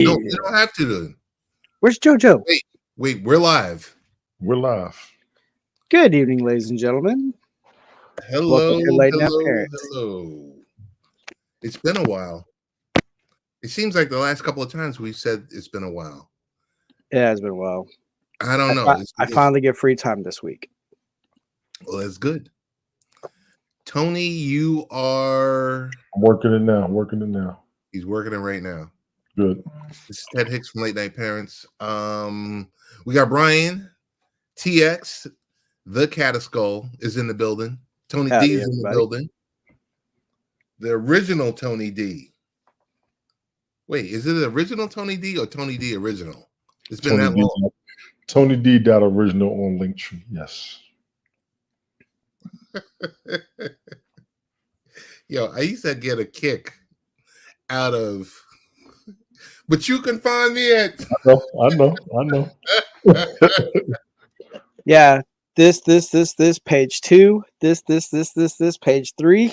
No, you don't have to do it. Where's JoJo? Wait, we're live. We're live. Good evening, ladies and gentlemen. Hello, Welcome to Late Night hello, Parents. hello. It's been a while. It seems like the last couple of times we said it's been a while. It has been a while. I don't know. I finally get free time this week. Well, that's good. Tony, you are... I'm working it now. He's working it right now. Good. This is Ted Hicks from Late Night Parents. We got Brian, TX, the Cataskull is in the building. Tony D is in the building. The original Tony D. Wait, is it the original Tony D or Tony D original? It's been that long. Tony D. Original on Linktree. Yes. Yo, I used to get a kick out of, but you can find me at. I know. Yeah, this page 2. This page 3.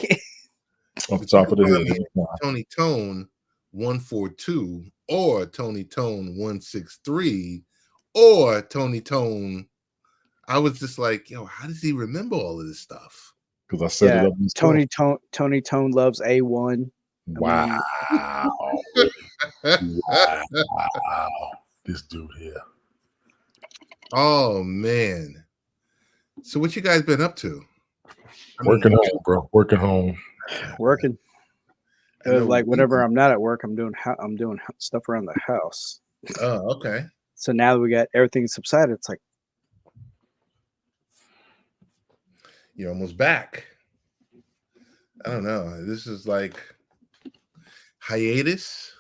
Off the top of the head. Tony Tone 142 or Tony Tone 163 or Tony Tone. I was just like, yo, how does he remember all of this stuff? Because I set it up. Tony Tone loves A1. Wow. Wow. This dude here. Oh man. So what you guys been up to? Working home, bro. Working. Like whenever I'm not at work, I'm doing stuff around the house. Oh, okay. So now that we got everything subsided, it's like you're almost back. I don't know. This is like hiatus.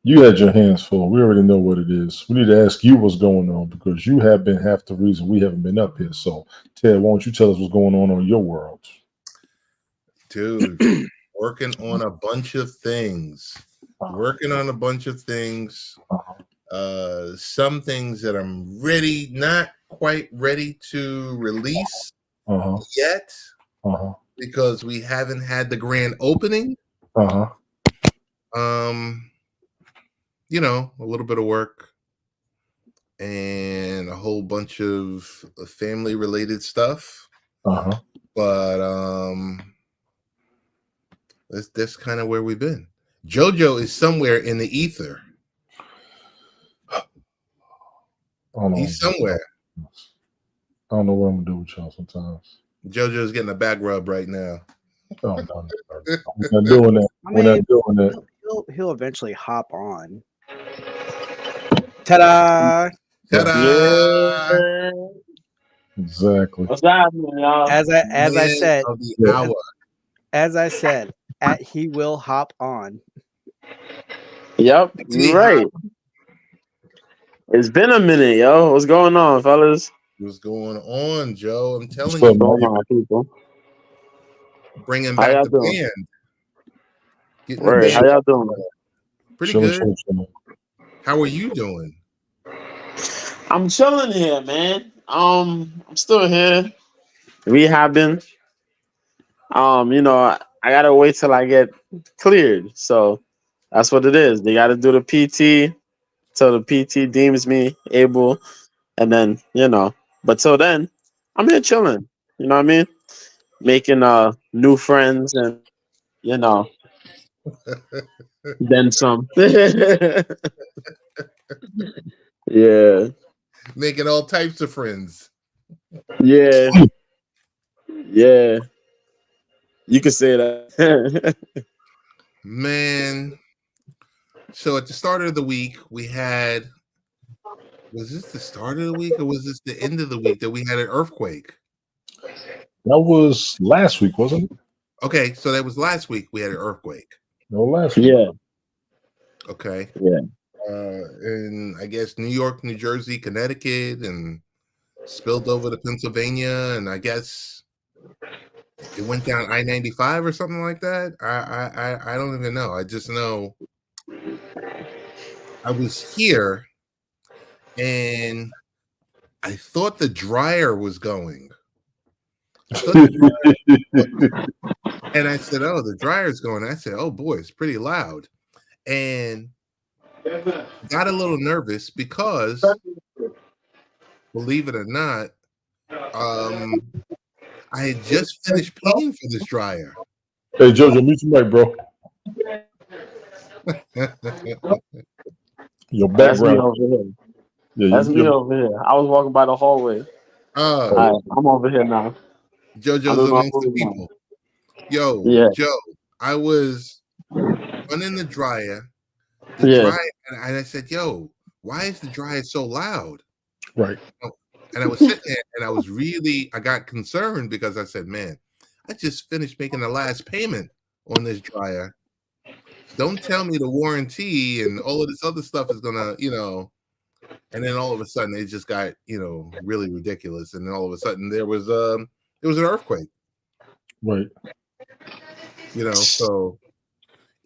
You had your hands full. We already know what it is. We need to ask you what's going on because you have been half the reason we haven't been up here. So, Ted, why don't you tell us what's going on your world? Dude, working on a bunch of things. Some things that I'm not quite ready to release yet because we haven't had the grand opening. You know, a little bit of work and a whole bunch of family related stuff. But that's kind of where we've been. JoJo is somewhere in the ether. He's somewhere. I don't know what I'm gonna do with y'all sometimes. JoJo's getting a back rub right now. Oh, no. We're not doing that. We're not doing that. He'll eventually hop on. Ta-da! Ta-da! Yeah. Exactly. What's happening, y'all? As I said, he will hop on. Yep, you're right. It's been a minute, yo. What's going on, fellas? What's going on, Joe? I'm telling you. What's going on, people? Bringing back the band. Right. How y'all doing? Pretty good. How are you doing? I'm chilling here, man. I'm still here. Rehabbing. You know, I gotta wait till I get cleared. So that's what it is. They gotta do the PT till the PT deems me able, and then But till then, I'm here chilling. You know what I mean? Making new friends and then some. Yeah. Making all types of friends. Yeah. Yeah. You could say that. Man. So at the start of the week, we had, was this the start of the week or was this the end of the week that we had an earthquake? That was last week, wasn't it? Okay, so that was last week we had an earthquake. No, last week. Yeah. Okay. Yeah. And I guess New York, New Jersey, Connecticut, and spilled over to Pennsylvania, and I guess it went down I-95 or something like that. I don't even know. I just know I was here, and I thought the dryer was going. And I said, "Oh, the dryer's going." I said, "Oh boy, it's pretty loud." And got a little nervous because, believe it or not, I had just finished paying for this dryer. Hey, Jojo, mute your mic, bro. Your That's me background. over here. Yeah, That's me over here. I was walking by the hallway. All right, I'm over here now. JoJo's amongst the people. Yo, yeah. Joe, I was running the dryer. Yeah. And I said, yo, why is the dryer so loud? Right. And I was sitting there and I got concerned because I said, man, I just finished making the last payment on this dryer. Don't tell me the warranty and all of this other stuff is gonna, and then all of a sudden it just got, really ridiculous. And then all of a sudden there was an earthquake. Right. So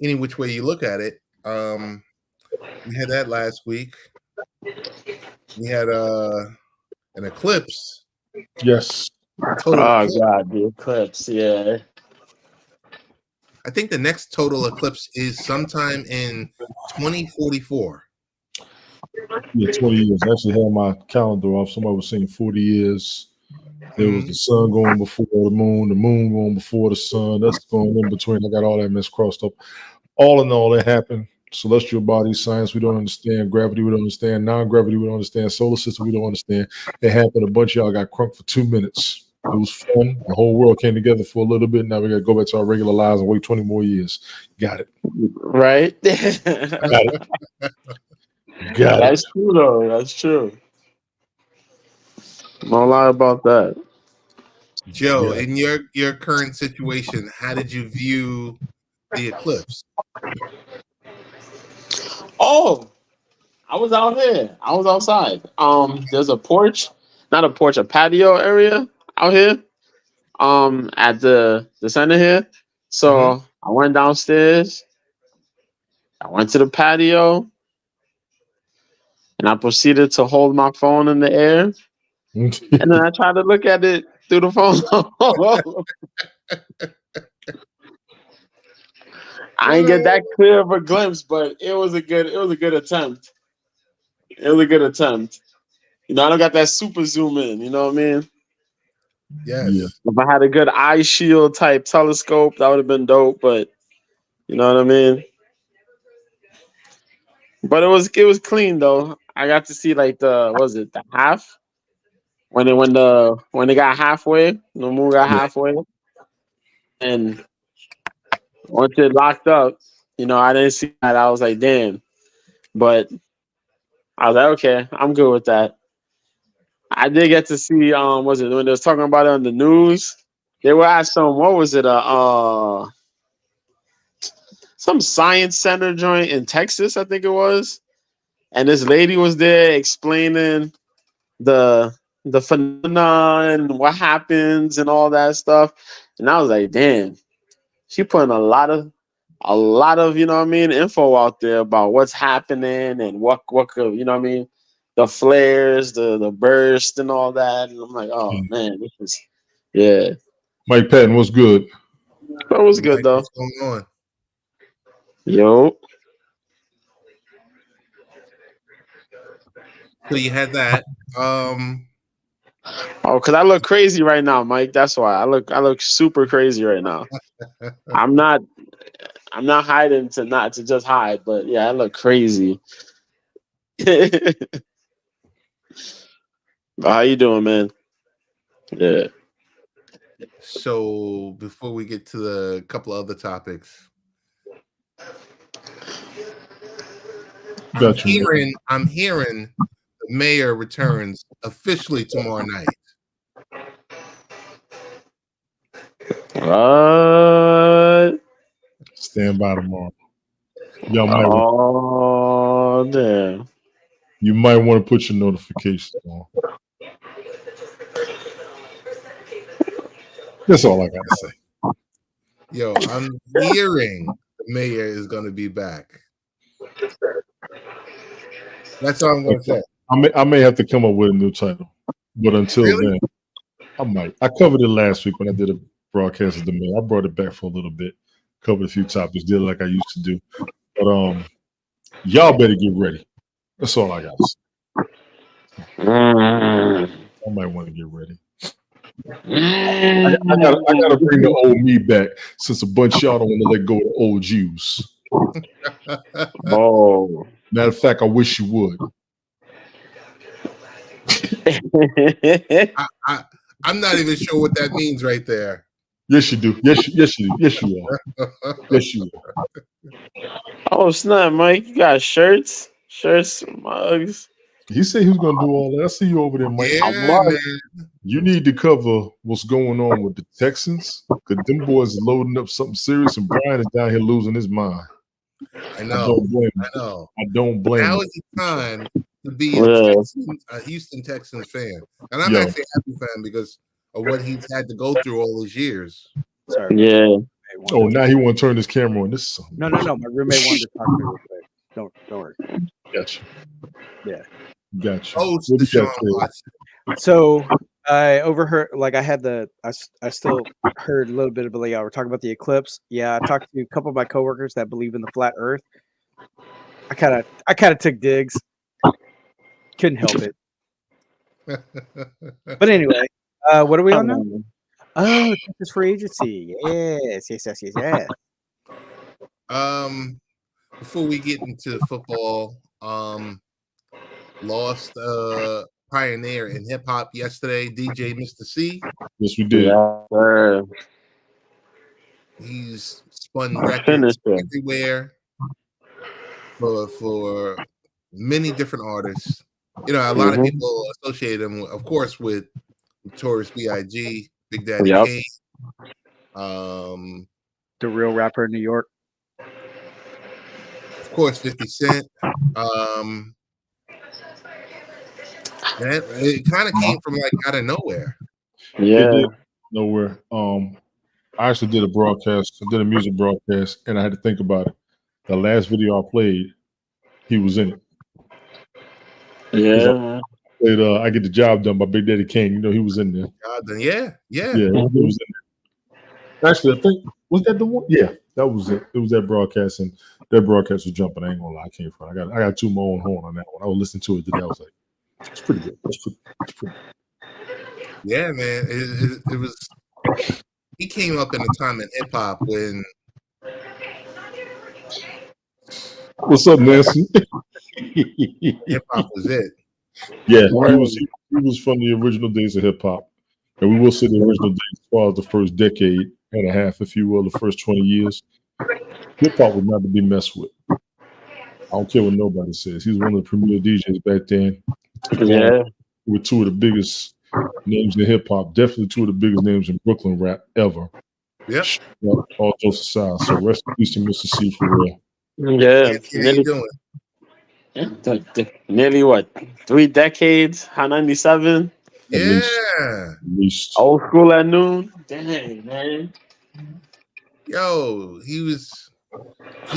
any which way you look at it, we had that last week. We had an eclipse. Yes. God, the eclipse, yeah. I think the next total eclipse is sometime in 2044. Yeah, 20 years. I actually had my calendar off. Somebody was saying 40 years. There was the sun going before the moon going before the sun. That's going in between. I got all that mess crossed up. All in all, that happened. Celestial body science, we don't understand. Gravity, we don't understand. Non-gravity, we don't understand. Solar system, we don't understand. It happened. A bunch of y'all got crunked for 2 minutes. It was fun. The whole world came together for a little bit. Now we got to go back to our regular lives and wait 20 more years. Got it. Right? Got it. That's true, though. That's true. No lie about that. Joe, in your current situation, how did you view the eclipse? Oh, I was out here. I was outside. There's a porch, not a porch, a patio area out here. At the center here. So I went downstairs. I went to the patio, and I proceeded to hold my phone in the air, and then I tried to look at it through the phone. I didn't get that clear of a glimpse, but it was a good attempt. It was a good attempt. I don't got that super zoom in. You know what I mean? Yes. Yeah. If I had a good eye shield type telescope, that would have been dope. But you know what I mean? But it was clean though. I got to see like the half when they got halfway, the moon got halfway, and once it locked up, I didn't see that. I was like, damn. But I was like, okay, I'm good with that. I did get to see was it when they was talking about it on the news? They were at some some science center joint in Texas, I think it was. And this lady was there explaining the phenomena and what happens and all that stuff. And I was like, damn, she putting a lot of info out there about what's happening and what could, the flares, the burst and all that. And I'm like, oh man, this is Mike Patton, what's good? That was good though. What's going on? Yo. So you had that. Oh, because I look crazy right now, Mike. That's why I look super crazy right now. I'm not hiding to just hide, but yeah, I look crazy. How you doing, man? Yeah. So before we get to the couple of other topics, I'm hearing the mayor returns officially tomorrow night. What? Stand by tomorrow. Damn. You might want to put your notifications on. That's all I gotta say. Yo, I'm hearing the mayor is going to be back. That's all I'm going to say. I may have to come up with a new title, but until then, I might. I covered it last week when I did a broadcast of the mayor. I brought it back for a little bit, covered a few topics, did it like I used to do. But Y'all better get ready. That's all I got to say. I might want to get ready. I gotta bring the old me back since a bunch of y'all don't want to let go of the old Jews. Oh. Matter of fact, I wish you would. I'm not even sure what that means right there. Yes, you do. Yes, you do. Yes, you are. Yes, you are. Oh snap, Mike! You got shirts, mugs. He said he was gonna do all that. I see you over there, Mike. Yeah, man. You need to cover what's going on with the Texans because them boys are loading up something serious, and Brian is down here losing his mind. I know. I don't blame him. I know. I don't blame now him. is the time to be Yeah. a Houston Texans fan. And I'm actually a happy fan because of what he's had to go through all these years. Sorry. Yeah. Oh, now he want to turn his camera on. This No. My roommate wanted to talk to me real quick. Don't worry. Gotcha. Yeah. Gotcha. Oh, it's Deshaun Watson. So I overheard, like I still heard a little bit of y'all were talking about the eclipse. Yeah, I talked to a couple of my coworkers that believe in the flat Earth. I kind of took digs. Couldn't help it. But anyway, what are we on now? Oh, Texas Free Agency. Yes. Before we get into football, lost pioneer in hip hop yesterday, DJ Mr. C. Yes, we did. Yeah. He's spun records everywhere for many different artists. You know, a lot of people associate him, of course, with Notorious B.I.G., Big Daddy Kane. The real rapper in New York. Of course, 50 Cent. It kind of came from like out of nowhere. Yeah. Nowhere. I actually did a broadcast. I did a music broadcast, and I had to think about it. The last video I played, he was in it. Yeah. I Get the Job Done by Big Daddy Kane. You know, he was in there. Yeah. He was in there. Actually, I think, was that the one? Yeah, that was it. It was that broadcast, and that broadcast was jumping. I ain't gonna lie, I came from. I got two my own horn on that one. I was listening to it today. I was like, it's pretty good. It's pretty good. Yeah, man. It was. He came up in a time in hip hop when. What's up, Nancy? Hip hop was it. Yeah, he was from the original days of hip hop, and we will say the original days as far as the first decade and a half, if you will, the first 20 years. Hip hop was not to be messed with. I don't care what nobody says. He was one of the premier DJs back then. Yeah, with two of the biggest names in hip hop, definitely two of the biggest names in Brooklyn rap ever. Yep. All jokes aside. So rest in peace to Mr. C for real. Yeah. How you doing? Nearly what? 3 decades? High 97? Yeah. At least. Old school at noon? Dang, man. Yo, he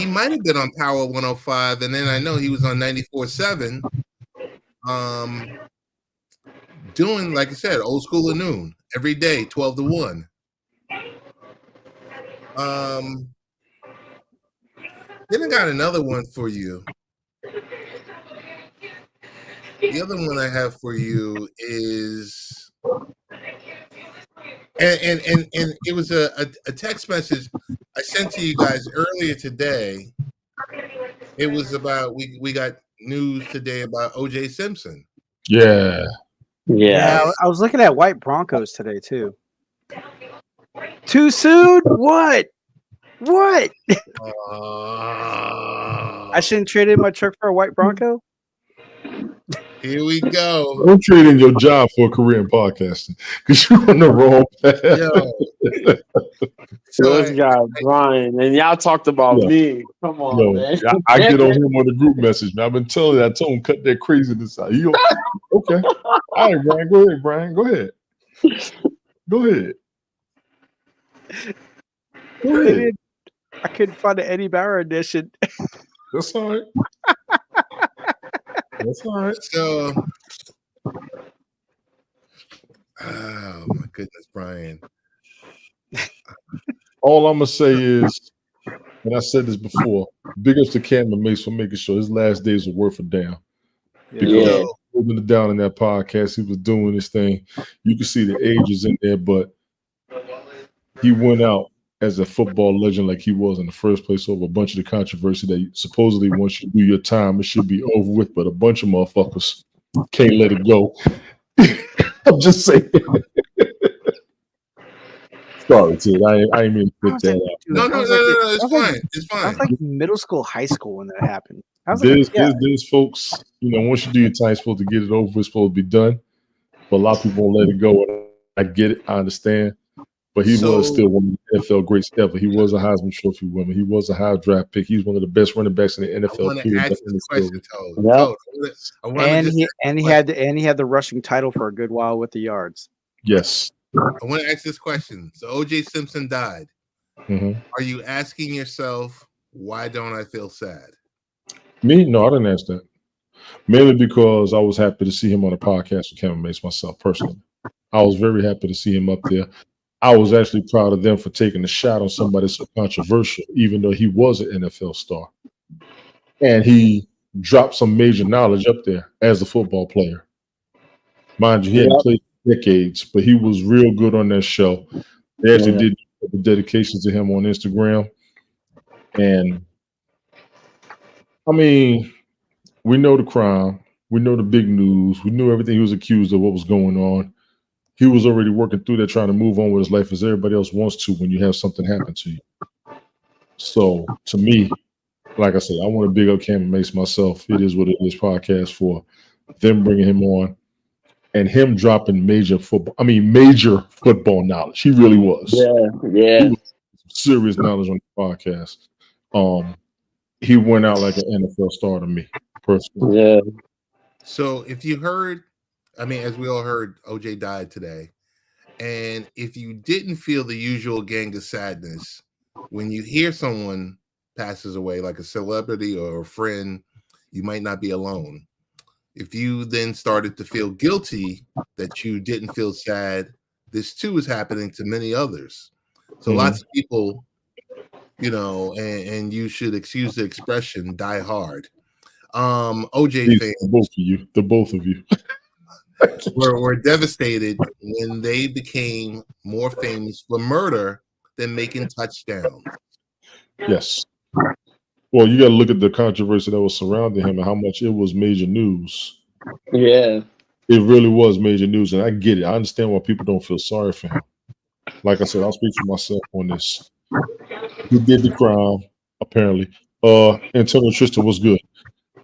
might have been on Power 105, and then I know he was on 94.7. Doing, like I said, old school at noon every day, 12 to 1. Then I got another one for you. The other one I have for you is, and it was a text message I sent to you guys earlier today. It was about we got news today about O.J. Simpson. Yeah. I was looking at white Broncos today too. Too soon? What? I shouldn't trade in my truck for a white Bronco. Here we go. Don't trade in your job for a career in podcasting because you're on the wrong path. So this guy Brian, and y'all talked about me. Come on, man. I get on him on the group message, man. I've been telling you, I told him cut that craziness out. Okay. All right, Brian. Go ahead, Brian. Go ahead. I couldn't find an Eddie Bauer edition. That's all right. So, oh my goodness, Brian. All I'm gonna say is, and I said this before, big ups to Cameron Mace for making sure his last days were worth a damn. Because Yeah. holding it down in that podcast, he was doing his thing. You can see the ages in there, but he went out as a football legend like he was in the first place over a bunch of the controversy that supposedly once you do your time, it should be over with. But a bunch of motherfuckers can't let it go. I'm just saying. Sorry, Ted. I ain't mean to put that out. No, it's fine. It's fine. I was like middle school, high school when that happened. I was There's folks, once you do your time, you're supposed to get it over. It's supposed to be done. But a lot of people won't let it go. And I get it. I understand. But he was still one of the NFL greats ever. He was a Heisman Trophy winner. He was a high draft pick. He's one of the best running backs in the NFL. I want to ask this question, and he had the rushing title for a good while with the yards. Yes. I want to ask this question. So O.J. Simpson died. Mm-hmm. Are you asking yourself, why don't I feel sad? Me? No, I didn't ask that. Mainly because I was happy to see him on a podcast with Cameron Mace myself personally. I was very happy to see him up there. I was actually proud of them for taking a shot on somebody so controversial, even though he was an NFL star. And he dropped some major knowledge up there as a football player. Mind you, he hadn't played decades, but he was real good on that show. They actually did the dedications to him on Instagram. And I mean, we know the crime, we know the big news, we knew everything he was accused of, what was going on. He was already working through that, trying to move on with his life as everybody else wants to when you have something happen to you. So to me, like I said, I want to big up Cameron Mace myself. It is what it is podcast for them bringing him on. And him dropping major football knowledge. He really was. Yeah. Serious knowledge on the podcast. He went out like an NFL star to me, personally. Yeah. So if you heard, as we all heard, OJ died today. And if you didn't feel the usual gang of sadness when you hear someone passes away, like a celebrity or a friend, you might not be alone. If you then started to feel guilty that you didn't feel sad, this too is happening to many others. So lots of people, and you should excuse the expression, die hard. OJ fans, the both of you were devastated when they became more famous for murder than making touchdowns. Yes. Well, you got to look at the controversy that was surrounding him and how much it was major news. Yeah. It really was major news, and I get it. I understand why people don't feel sorry for him. Like I said, I'll speak for myself on this. He did the crime, apparently. Antonio Tristan was good.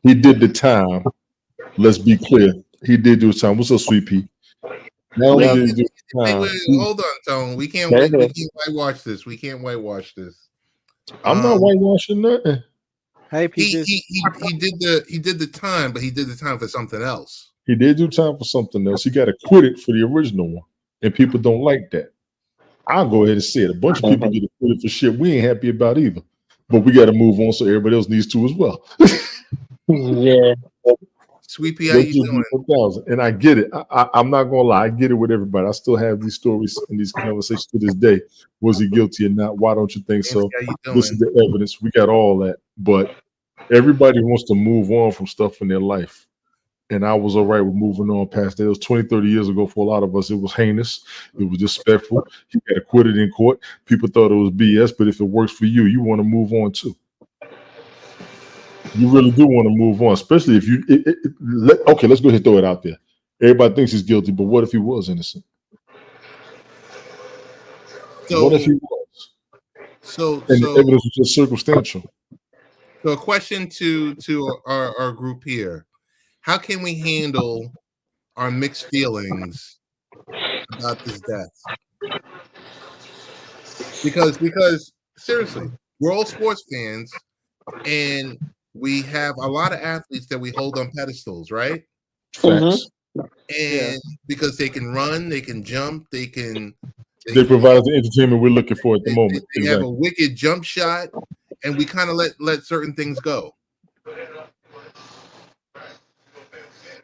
He did the time. Let's be clear. He did do his time. What's up, Sweet Pea? Hold on, Tone. We can't whitewash this. We can't whitewash this. I'm not whitewashing nothing. Hey, he did the time, but he did the time for something else. He did do time for something else. He got acquitted for the original one, and people don't like that. I'll go ahead and say it. A bunch of people get acquitted for shit we ain't happy about either. But we got to move on so everybody else needs to as well. Yeah. Sweet Pea, how you doing? And I get it. I'm not gonna lie. I get it with everybody. I still have these stories and these conversations to this day. Was he guilty or not? Why don't you think so? This is the evidence. We got all that. But everybody wants to move on from stuff in their life. And I was all right with moving on past that. It was 20, 30 years ago for a lot of us. It was heinous. It was disrespectful. He got acquitted in court. People thought it was BS, but if it works for you, you want to move on too. You really do want to move on, especially if you. Okay, let's go ahead and throw it out there. Everybody thinks he's guilty, but what if he was innocent? What if he was? The evidence was just circumstantial. So, a question to our group here: how can we handle our mixed feelings about this death? Because seriously, we're all sports fans, and we have a lot of athletes that we hold on pedestals, right? Facts. And because they can run, they can jump, they provide the entertainment we're looking for at the moment. They have a wicked jump shot, and we kind of let certain things go.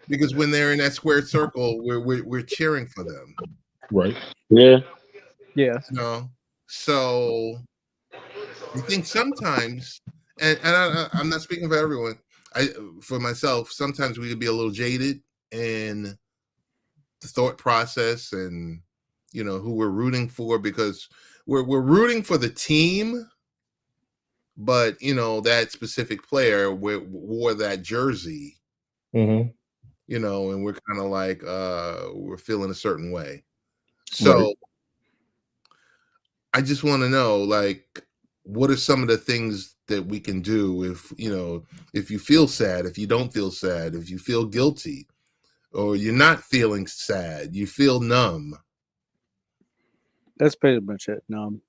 Because when they're in that square circle, we're cheering for them. Right. Yeah. Yeah. So I think sometimes, and I'm not speaking for everyone. For myself, sometimes we could be a little jaded in the thought process and who we're rooting for, because we're rooting for the team, but that specific player wore that jersey, and we're kind of like we're feeling a certain way. So right. I just want to know, like, what are some of the things that we can do if you feel sad, if you don't feel sad, if you feel guilty, or you're not feeling sad, you feel numb. That's pretty much it. Numb.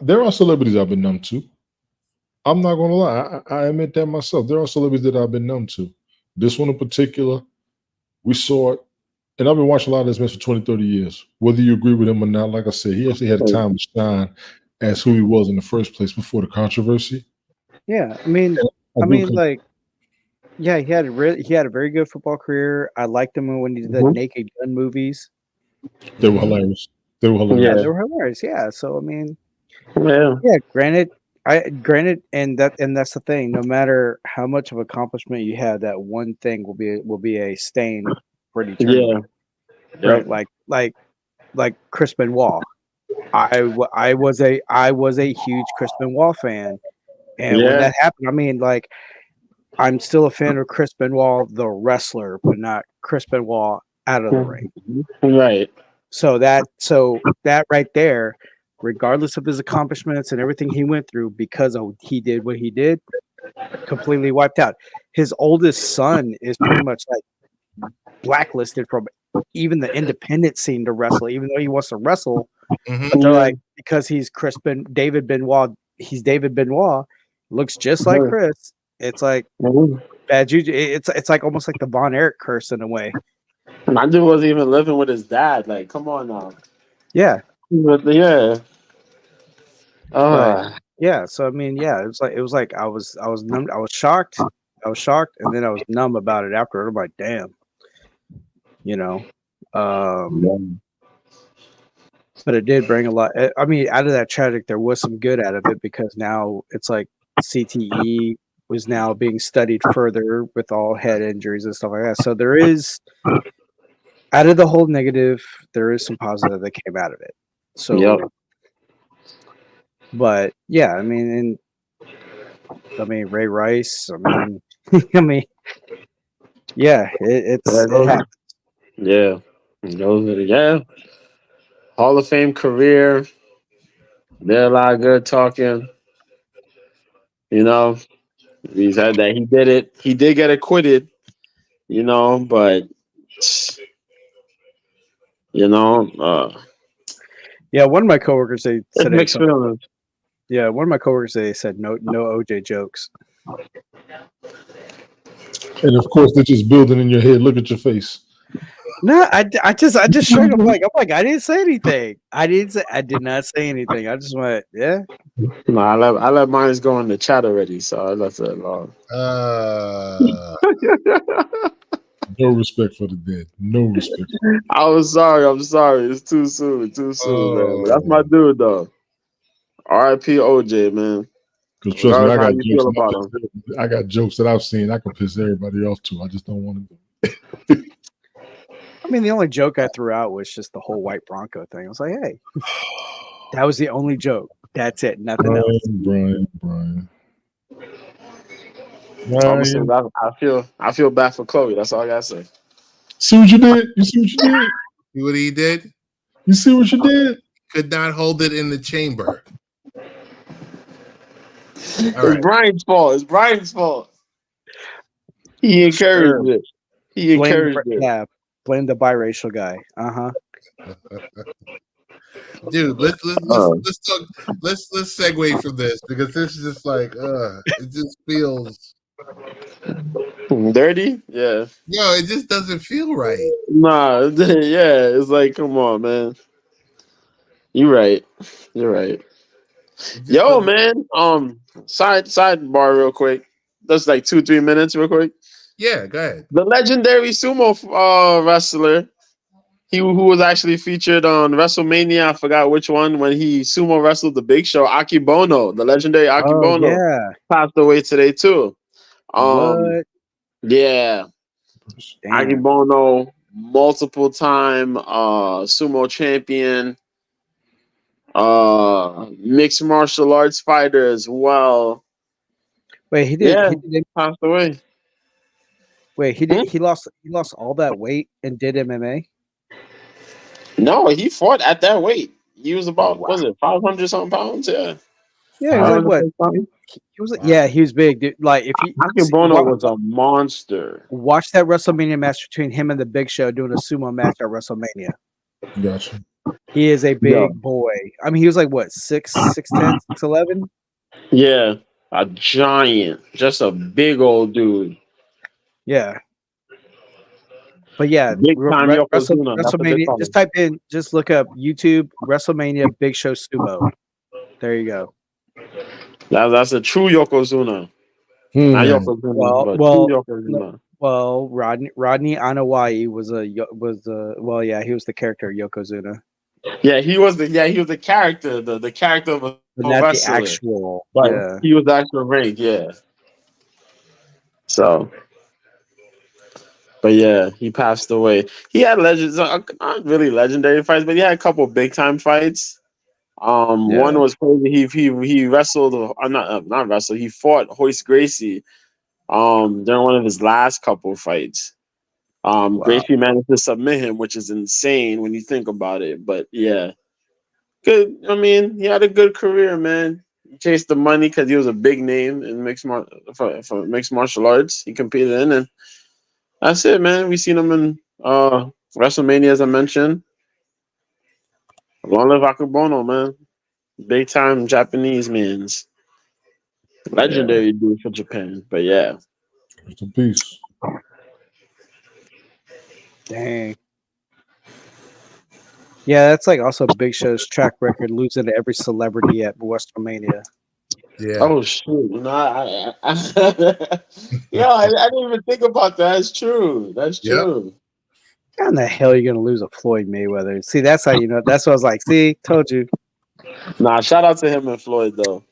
There are celebrities I've been numb to. I'm not gonna lie. I admit that myself. There are celebrities that I've been numb to. This one in particular, we saw it, and I've been watching a lot of this man for 20, 30 years. Whether you agree with him or not, like I said, he actually had a time to shine as who he was in the first place before the controversy. Yeah, I mean, yeah, he had a very good football career. I liked him when he did the Naked Gun movies. They were hilarious. Yeah, they were hilarious. Yeah, so I mean, yeah. Granted, and that's the thing. No matter how much of accomplishment you have, that one thing will be a stain for eternity. Yeah, right. Like Chris Benoit. I was a huge Chris Benoit fan, and when that happened, I mean, like, I'm still a fan of Chris Benoit, the wrestler, but not Chris Benoit out of the ring. Right. So that right there, regardless of his accomplishments and everything he went through, because he did what he did, completely wiped out. His oldest son is pretty much like blacklisted from even the independent scene to wrestle, even though he wants to wrestle. But they're like, because he's David Benoit, looks just like Chris. It's like bad juju. It's like almost like the Von Erich curse in a way. My dude wasn't even living with his dad. Like, come on now. Yeah. Yeah. Yeah. So I mean, yeah, it was like I was numb. I was shocked, and then I was numb about it after. I'm like, damn. But it did bring a lot. I mean, out of that tragic, there was some good out of it, because now it's like CTE was now being studied further with all head injuries and stuff like that. So there is, out of the whole negative, there is some positive that came out of it. So, but yeah, I mean, Ray Rice. I mean, yeah, it happens. Yeah, Hall of Fame career. Did a lot of good talking. He said that he did it. He did get acquitted. But yeah, one of my coworkers said mixed feelings. Yeah, one of my coworkers said no OJ jokes. And of course, they're just building in your head. Look at your face. No, I just straight up like, I didn't say anything. I did not say anything. I just went, yeah. No, I let mine go in the chat already, so I left it alone. No respect for the dead. No respect. I'm sorry. It's too soon, man. But that's my dude, though. R.I.P. OJ, man. Because trust me, I got jokes that I've seen I can piss everybody off to. I just don't want to do it. I mean, the only joke I threw out was just the whole white Bronco thing. I was like, hey, that was the only joke. That's it. Nothing else. Brian. I feel bad for Chloe. That's all I gotta say. See what you did? You see what you did? See what he did? You see what you did? Could not hold it in the chamber. It's Brian's fault. It's Brian's fault. He encouraged it. Yeah, blame the biracial guy. Dude, let's segue from this, because this is just like it just feels dirty. Yeah. No, it just doesn't feel right. Nah, yeah, it's like, come on, man. You're right. Yo, man. Sidebar real quick. That's like 2-3 minutes real quick. Yeah, go ahead. The legendary sumo wrestler who was actually featured on WrestleMania. I forgot which one when he sumo wrestled the Big Show. Akibono, the legendary Oh Akibono, yeah. passed away today too. What? Yeah, Damn. Akibono, multiple time sumo champion, mixed martial arts fighter as well. Wait, he did. Yeah, He did. passed away. Wait, he did. He lost. He lost all that weight and did MMA. No, he fought at that weight. He was about Wow. was it 500 something pounds? Yeah. Yeah, he was like what? He was. Yeah, he was big, dude. Like if you Akibono was a monster. Watch that WrestleMania match between him and the Big Show doing a sumo match at WrestleMania. Gotcha. He is a big boy. I mean, he was like what 6'10", 6'11"? Yeah, a giant, just a big old dude. Yeah. But yeah, Big time Yokozuna. WrestleMania. Just type in, just look up YouTube WrestleMania Big Show Sumo. There you go. That's a true Yokozuna. Not Yokozuna, true Yokozuna. Well, Rodney Anawai was well, yeah, he was the character of Yokozuna. Yeah, he was the character, the character of a not the actual. But yeah. He was the actual rank, yeah. So, but yeah, he passed away. He had legends, not really legendary fights, but he had a couple big time fights. One was crazy. He wrestled, not wrestled. He fought Hoist Gracie, during one of his last couple fights. Wow. Gracie managed to submit him, which is insane when you think about it. But yeah, good. I mean, he had a good career, man. He chased the money because he was a big name in for mixed martial arts. He competed in, and that's it, man. We seen him in WrestleMania, as I mentioned. Long live Akibono, man. Big time Japanese man's legendary dude for Japan. But yeah, it's a piece. Dang. Yeah, that's like also Big Show's track record, losing to every celebrity at WrestleMania. Yeah. Oh shoot! You know, I didn't even think about that. That's true. That's true. How in the hell are you gonna lose a Floyd Mayweather? See, that's how you know. That's what I was like. See, told you. Nah, shout out to him and Floyd though.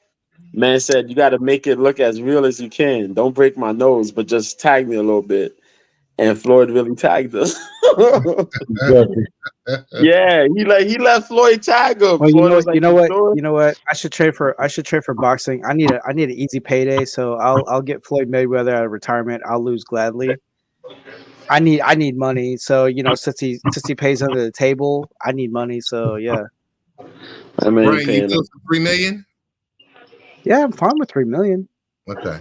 Man said you got to make it look as real as you can. Don't break my nose, but just tag me a little bit. And Floyd really tagged us. Exactly. Yeah, he let Floyd tag him. Well, Floyd you know what? I should train for boxing. I need an easy payday, so I'll get Floyd Mayweather out of retirement. I'll lose gladly. I need money, so since he pays under the table, I need money. So yeah. I mean, Brian, you go for $3 million? Yeah, I'm fine with $3 million. Okay.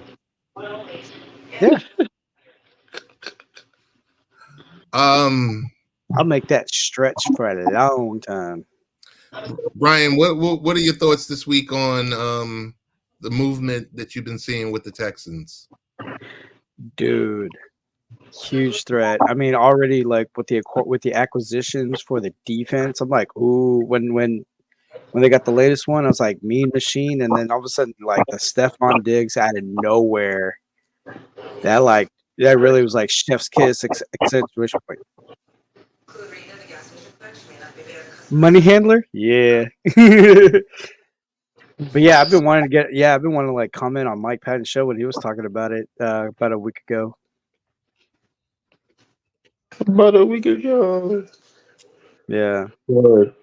Yeah. I'll make that stretch for a long time. Brian, what are your thoughts this week on the movement that you've been seeing with the Texans? Dude, huge threat. I mean, already like with the acquisitions for the defense, I'm like, ooh, when they got the latest one, I was like, Mean Machine, and then all of a sudden, like the Stephon Diggs out of nowhere, that really was like chef's kiss accentuation point. Money handler, yeah. But yeah, I've been wanting to like comment on Mike Patton's show when he was talking about it about a week ago. Yeah. Good.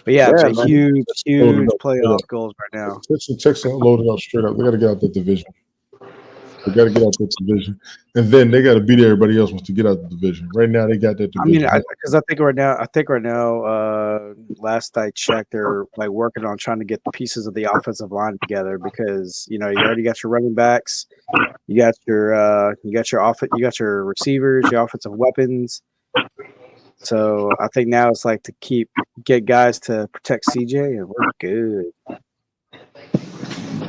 But yeah, it's a huge playoff goals right now. Texans loaded up straight up. They got to get out that division. They got to get out that division, and then they got to beat everybody else wants to get out the division. Right now, they got that division. I mean, because I think right now, last I checked, they're like working on trying to get the pieces of the offensive line together because you already got your running backs, you got your receivers, your offensive weapons. So I think now it's like to get guys to protect CJ, and we're good.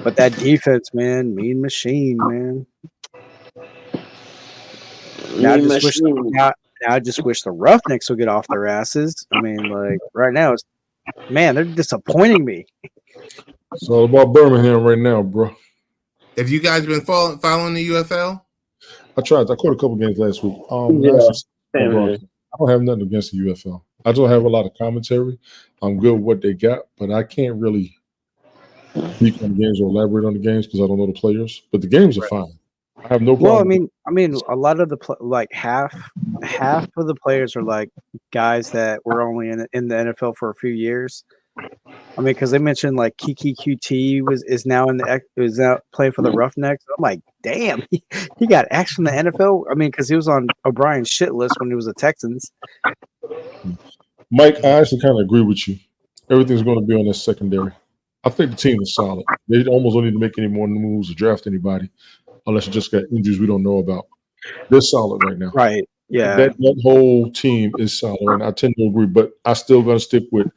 But that defense, man, Mean Machine, man. Now I just wish the Roughnecks would get off their asses. I mean, like right now, they're disappointing me. It's all about Birmingham right now, bro. Have you guys been following the UFL? I tried. I caught a couple games last week. I don't have nothing against the UFL. I don't have a lot of commentary. I'm good with what they got, but I can't really speak on the games or elaborate on the games because I don't know the players. But the games are fine. I have no Well, problem. I mean, a lot of the like half of the players are like guys that were only in the NFL for a few years. I mean, because they mentioned like Kiki QT is now playing for the Roughnecks. I'm like, damn, he got action in the NFL. I mean, because he was on O'Brien's shit list when he was the Texans. Mike, I actually kind of agree with you. Everything's going to be on this secondary. I think the team is solid. They almost don't need to make any more moves or draft anybody unless you just got injuries we don't know about. They're solid right now. Right. Yeah. That whole team is solid, and I tend to agree. But I still going to stick with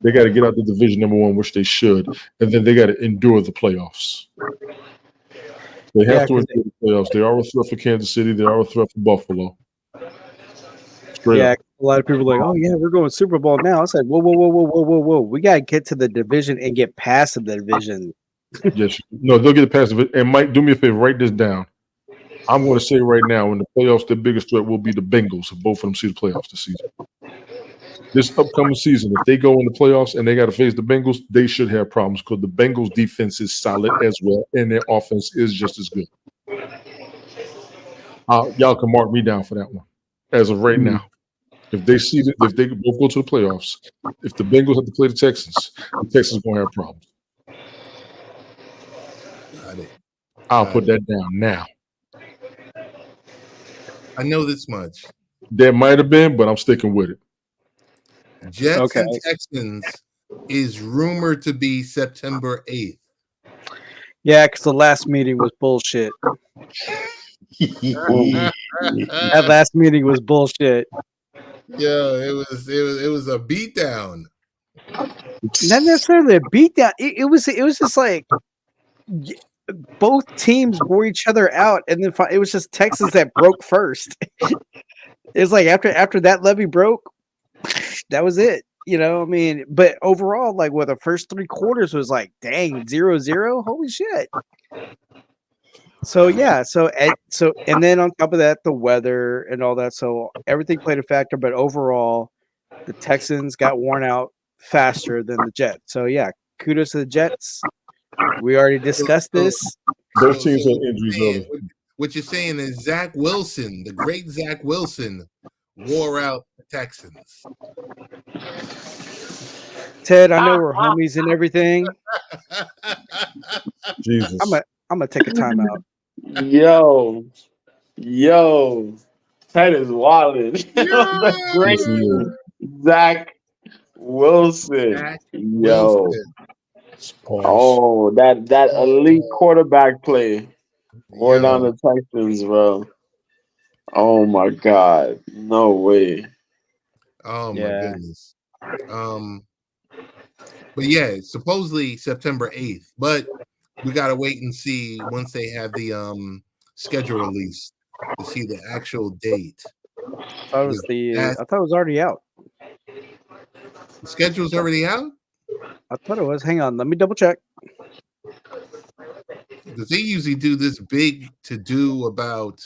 they got to get out the division number one, which they should, and then they got to endure the playoffs. They have to endure the playoffs. They are a threat for Kansas City. They are a threat for Buffalo. Straight up. A lot of people are like, oh yeah, we're going Super Bowl now. I said, whoa. We gotta get to the division and get past the division. Yes, no, they'll get past it. And Mike, do me a favor, write this down. I'm going to say right now, in the playoffs, the biggest threat will be the Bengals. If both of them see the playoffs this season. This upcoming season, if they go in the playoffs and they got to face the Bengals, they should have problems because the Bengals' defense is solid as well, and their offense is just as good. Y'all can mark me down for that one. As of right now, if they both go to the playoffs, if the Bengals have to play the Texans are going to have problems. I'll put that down now. I know this much. There might have been, but I'm sticking with it. Jets and Texans is rumored to be September 8th. Yeah, because the last meeting was bullshit. That last meeting was bullshit. Yeah, it was a beatdown. Not necessarily a beatdown. It was just like both teams wore each other out, and then it was just Texas that broke first. It's like after that levee broke, that was it. You know, I mean, but overall, like the first 3 quarters was like, dang, 0-0. Holy shit. So yeah, and then on top of that, the weather and all that. So everything played a factor, but overall, the Texans got worn out faster than the Jets. So yeah, kudos to the Jets. We already discussed this. Both teams had injuries. What you're saying is Zach Wilson, the great Zach Wilson, wore out the Texans. Ted, I know we're homies and everything. Jesus. I'm gonna take a timeout. Yo, that is wilding. That's great. Zach Wilson. Oh, that elite quarterback play. Or down the Texans, bro. Oh my God. No way. Oh my goodness. But yeah, supposedly September 8th. But we gotta wait and see once they have the schedule released to see the actual date. I thought it was already out. The schedule's already out? I thought it was. Hang on, let me double check. Because they usually do this big to-do about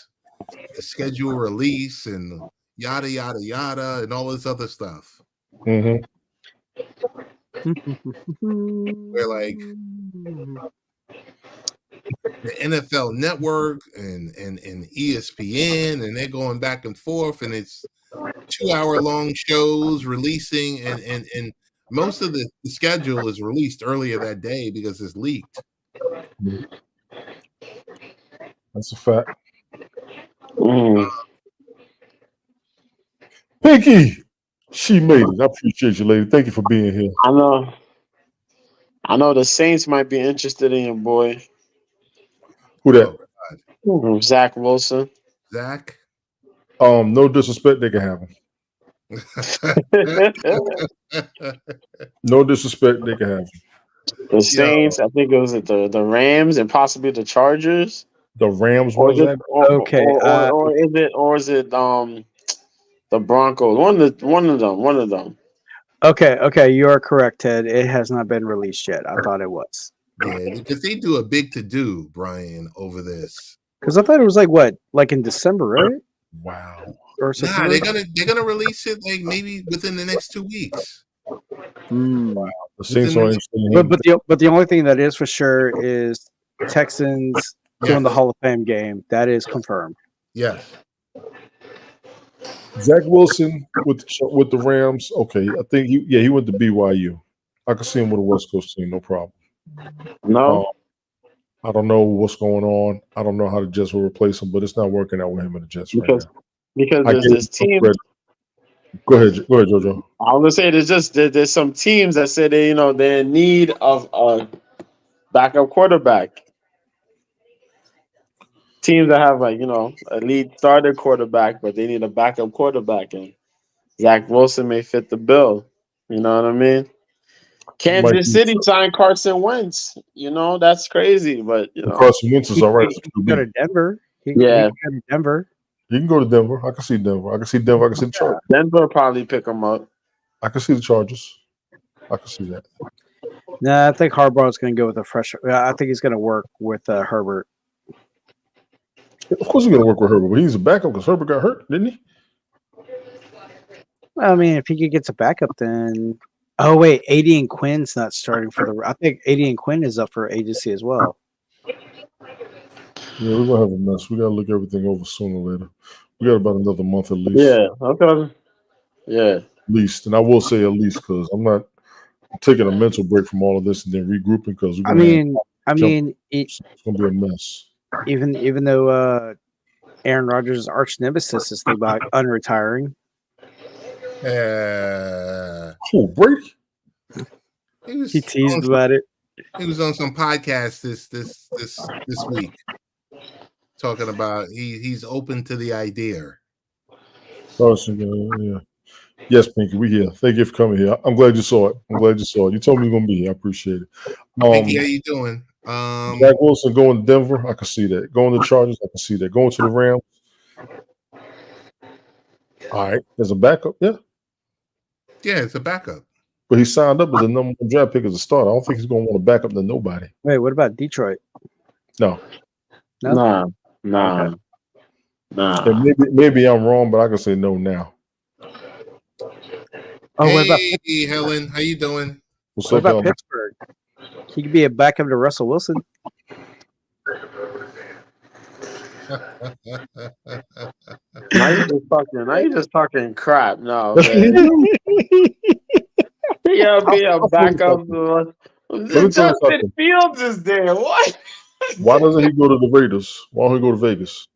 the schedule release and yada, yada, yada, and all this other stuff. Mm-hmm. Where, like, the NFL Network and ESPN, and they're going back and forth, and it's 2-hour-long shows releasing, and most of the schedule is released earlier that day because it's leaked. That's a fact. Pinky, she made it. I appreciate you, lady. Thank you for being here. I know the Saints might be interested in your boy. Who that? Zach Wilson. Zach? No disrespect, they can have him. No disrespect, they can have him. The Saints, I think it was the Rams and possibly the Chargers. The Rams or was that? Okay. Or is it the Broncos? One of them. Okay, you are correct, Ted. It has not been released yet. I thought it was. Yeah, because they do a big to-do, Brian, over this. Because I thought it was like in December, right? Wow. or September? they're gonna release it like maybe within the next 2 weeks. Wow. The Saints are interested in But the only thing that is for sure is Texans doing the Hall of Fame game. That is confirmed. Yes. Zach Wilson with the Rams. Okay, I think he went to BYU. I can see him with a West Coast team, no problem. No, I don't know what's going on. I don't know how the Jets will replace him, but it's not working out with him and the Jets right now. Because there's this team. Go ahead, Jojo. I was gonna say there's some teams that say they're in need of a backup quarterback. Teams that have a lead starter quarterback, but they need a backup quarterback, and Zach Wilson may fit the bill. You know what I mean? Kansas City signed Carson Wentz. That's crazy, but Carson Wentz is all right. He can go to Denver. He Yeah. can go to Denver. You can go to Denver. I can see Denver. I can see the Chargers. Denver will probably pick him up. I can see the Chargers. I can see that. Nah, I think Harbaugh's going to go with a fresh. I think he's going to work with Herbert. Of course, he's going to work with Herbert, but he's a backup because Herbert got hurt, didn't he? I mean, if he could get a backup, then. Oh wait, Adrian Quinn's not starting for the. I think Adrian Quinn is up for agency as well. Yeah, we're gonna have a mess. We gotta look everything over sooner or later. We got about another month at least. Yeah. Okay. Yeah. At least, and I will say at least because I'm taking a mental break from all of this and then regrouping because I mean, it's gonna be a mess. Even though Aaron Rodgers' arch nemesis is thinking about unretiring. Brady? He teased about it. He was on some podcast this week talking about he's open to the idea. Oh, so, yeah. Yes, Pinky, we here. Thank you for coming here. I'm glad you saw it. You told me you're gonna be here. I appreciate it. Pinky, how you doing? Zach Wilson going to Denver. I can see that. Going to the Chargers. I can see that. Going to the Rams. All right, there's a backup. Yeah. Yeah, it's a backup. But he signed up as a number one draft pick as a starter. I don't think he's going to want to back up to nobody. Wait, what about Detroit? No. Nah. And maybe I'm wrong, but I can say no now. Oh, hey, what about Helen? How you doing? What about Pittsburgh? He could be a backup to Russell Wilson. Now you just talking crap. No, man. He'll be a backup. Justin Fields is there. What? Why doesn't he go to the Raiders? Why don't he go to Vegas?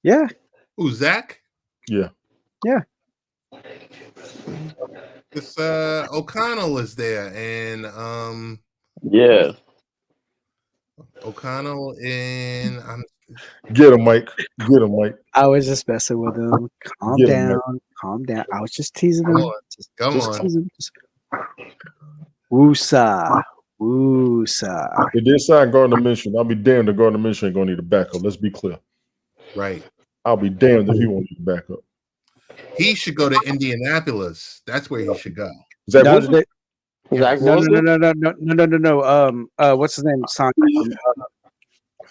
Yeah. Who, Zach? Yeah. This O'Connell is there, and yeah. O'Connell and Get him, Mike. I was just messing with him. Calm down. I was just teasing him. Come on. Woosa. If they sign Gardner Minshew, I'll be damned if Gardner Minshew ain't gonna need a backup. Let's be clear. Right. I'll be damned if he won't need a backup. He should go to Indianapolis. That's where he should go. Zach Wilson? No. What's his name?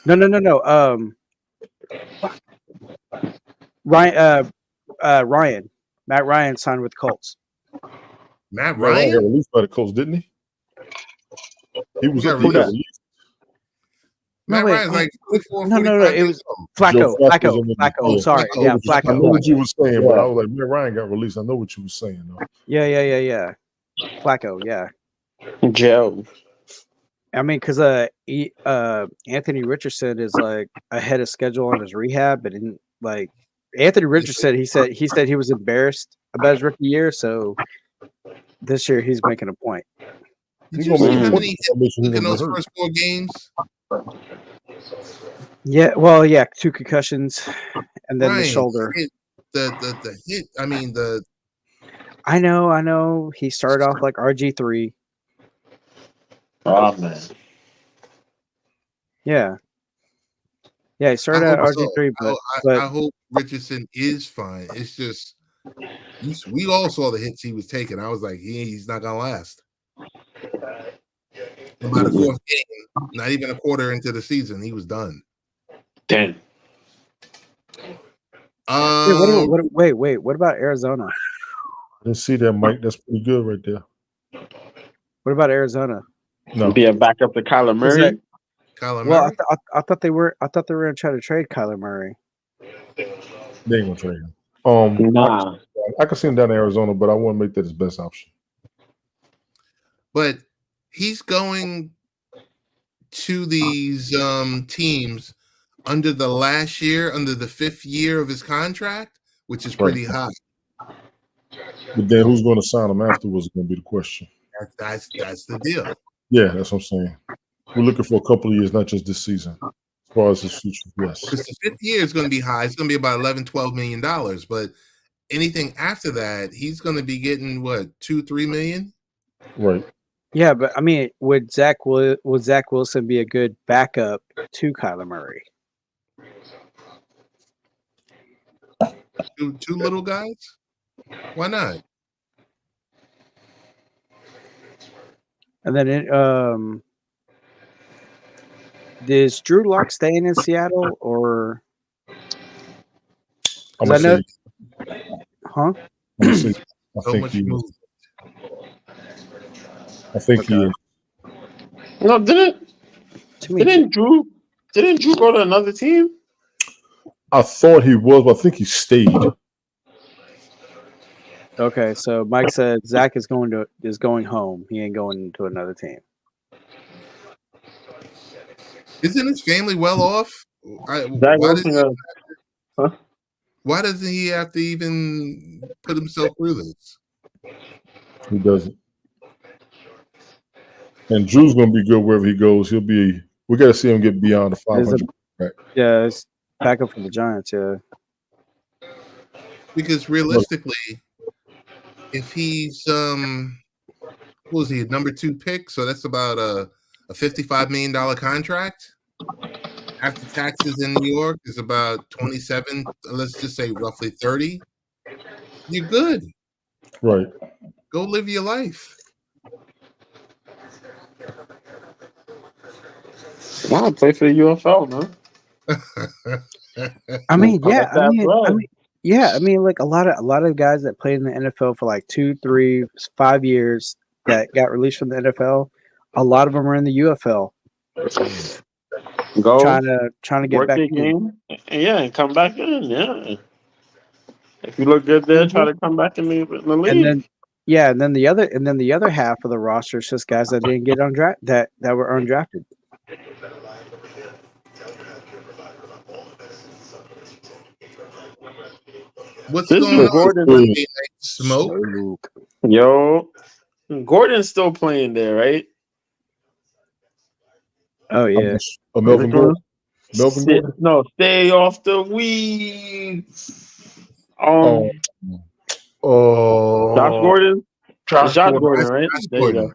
No. Ryan. Matt Ryan signed with the Colts. Matt Ryan got released by the Colts, didn't he? He was released. Matt Ryan's like 44, no. It was Flacco. Flacco. Sorry. Yeah, Flacco. I know what you were saying, but I was like, Matt Ryan got released. I know what you were saying, though. Yeah. Flacco, yeah. Joe. I mean, because Anthony Richardson is like ahead of schedule on his rehab, but Anthony Richardson, he said he was embarrassed about his rookie year, so this year he's making a point. Did you see how many hits in those first 4 games? Yeah, well, 2 concussions, and then the shoulder. The hit. I mean I know. He started off like RG3. Oh man. Yeah, he started at RG3, so. but I hope Richardson is fine. It's just we all saw the hits he was taking. I was like, he's not gonna last. About the 4th game, not even a quarter into the season, he was done. Damn. Wait, what about Arizona? I didn't see that, Mike. That's pretty good right there. What about Arizona? No, Be a backup to Kyler Murray. Kyler Well, Murray? I thought they were going to try to trade Kyler Murray. they ain't gonna trade him. Nah. I can see him down in Arizona, but I want to make that his best option. But he's going to these teams under the 5th year of his contract, which is pretty high. But then who's going to sign him afterwards is going to be the question. That's the deal. Yeah, that's what I'm saying. We're looking for a couple of years, not just this season. As far as his future, yes. Because the 5th year is going to be high. It's going to be about $11-12 million. But anything after that, he's going to be getting what, $2-3 million? Right. Yeah, but I mean, would Zach Wilson be a good backup to Kyler Murray? Two little guys? Why not? And then is Drew Lock staying in Seattle or? I'm gonna say, huh? I'm gonna say, I think he is. No, didn't Drew go to another team? I thought he was, but I think he stayed. Okay, so Mike said Zach is going home. He ain't going to another team. Isn't his family well off? Why doesn't he have to even put himself through this? He doesn't. And Drew's going to be good wherever he goes. We got to see him get beyond the 500. Yeah, it's backup for the Giants. Yeah. Because realistically, if he's what was he, a number 2 pick? So that's about a $55 million contract. After taxes in New York is about 27. Let's just say roughly 30. You're good. Right. Go live your life. Wow, play for the UFL, man. I mean, like a lot of guys that played in the NFL for like 2, 3, 5 years that got released from the NFL, a lot of them are in the UFL. Go trying to get back in. Yeah, and come back in. Yeah. If you look good there, try to come back in the league. And then the other half of the roster is just guys that didn't get that were undrafted. What's going on? Gordon smoke? Yo, Gordon's still playing there, right? Oh yeah. Melvin Gordon. No, stay off the weed. Josh Gordon. Josh Gordon, right? There you go.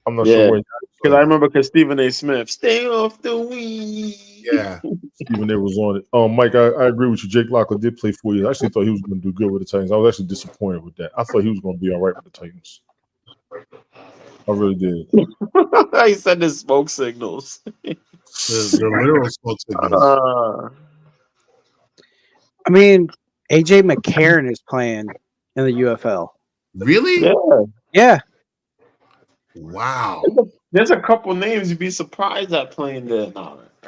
I'm not sure. Because I remember Stephen A. Smith, stay off the weed. Yeah. Stephen A. was on it. Mike, I agree with you. Jake Locker did play 4 years. I actually thought he was going to do good with the Titans. I was actually disappointed with that. I thought he was going to be all right with the Titans. I really did. He said the smoke signals. the literal smoke signals. I mean, AJ McCarron is playing in the UFL. Really? Yeah. Wow. There's a couple names you'd be surprised at playing there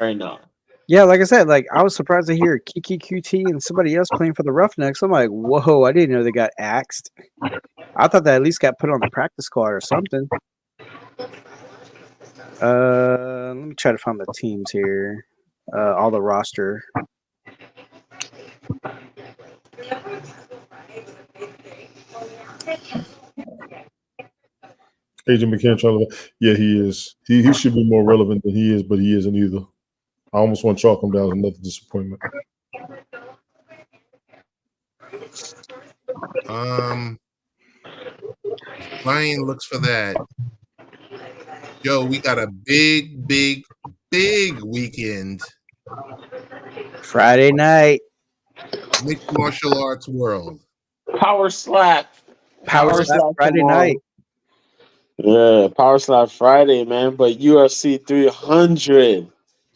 right now. Yeah, like I said, like I was surprised to hear Kiki QT and somebody else playing for the Roughnecks. I'm like, whoa, I didn't know they got axed. I thought they at least got put on the practice squad or something. Let me try to find the teams here. All the roster. AJ McCarron, yeah, he is. He should be more relevant than he is, but he isn't either. I almost want to chalk him down as another disappointment. Ryan looks for that. Joe, we got a big weekend. Friday night. Mixed martial arts world. Power slap. Power slap Friday night. Yeah, Power Slap Friday, man. But UFC 300.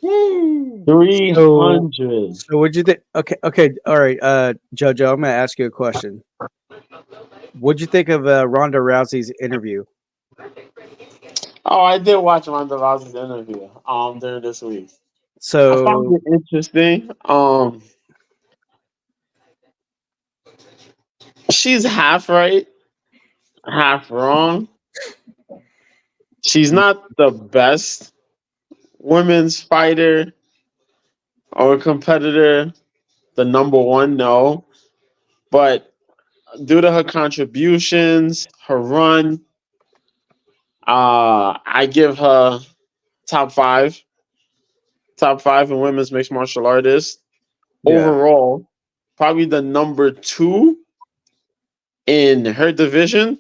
Woo! 300. So what'd you think? Okay, all right, Jojo, I'm gonna ask you a question. What'd you think of Ronda Rousey's interview? Oh, I did watch Ronda Rousey's interview during this week. I found So it interesting. She's half right, half wrong. She's not the best women's fighter or competitor, the number one, no. But due to her contributions, her run, I give her top five in women's mixed martial artists. yeah, Overall, probably the number two in her division.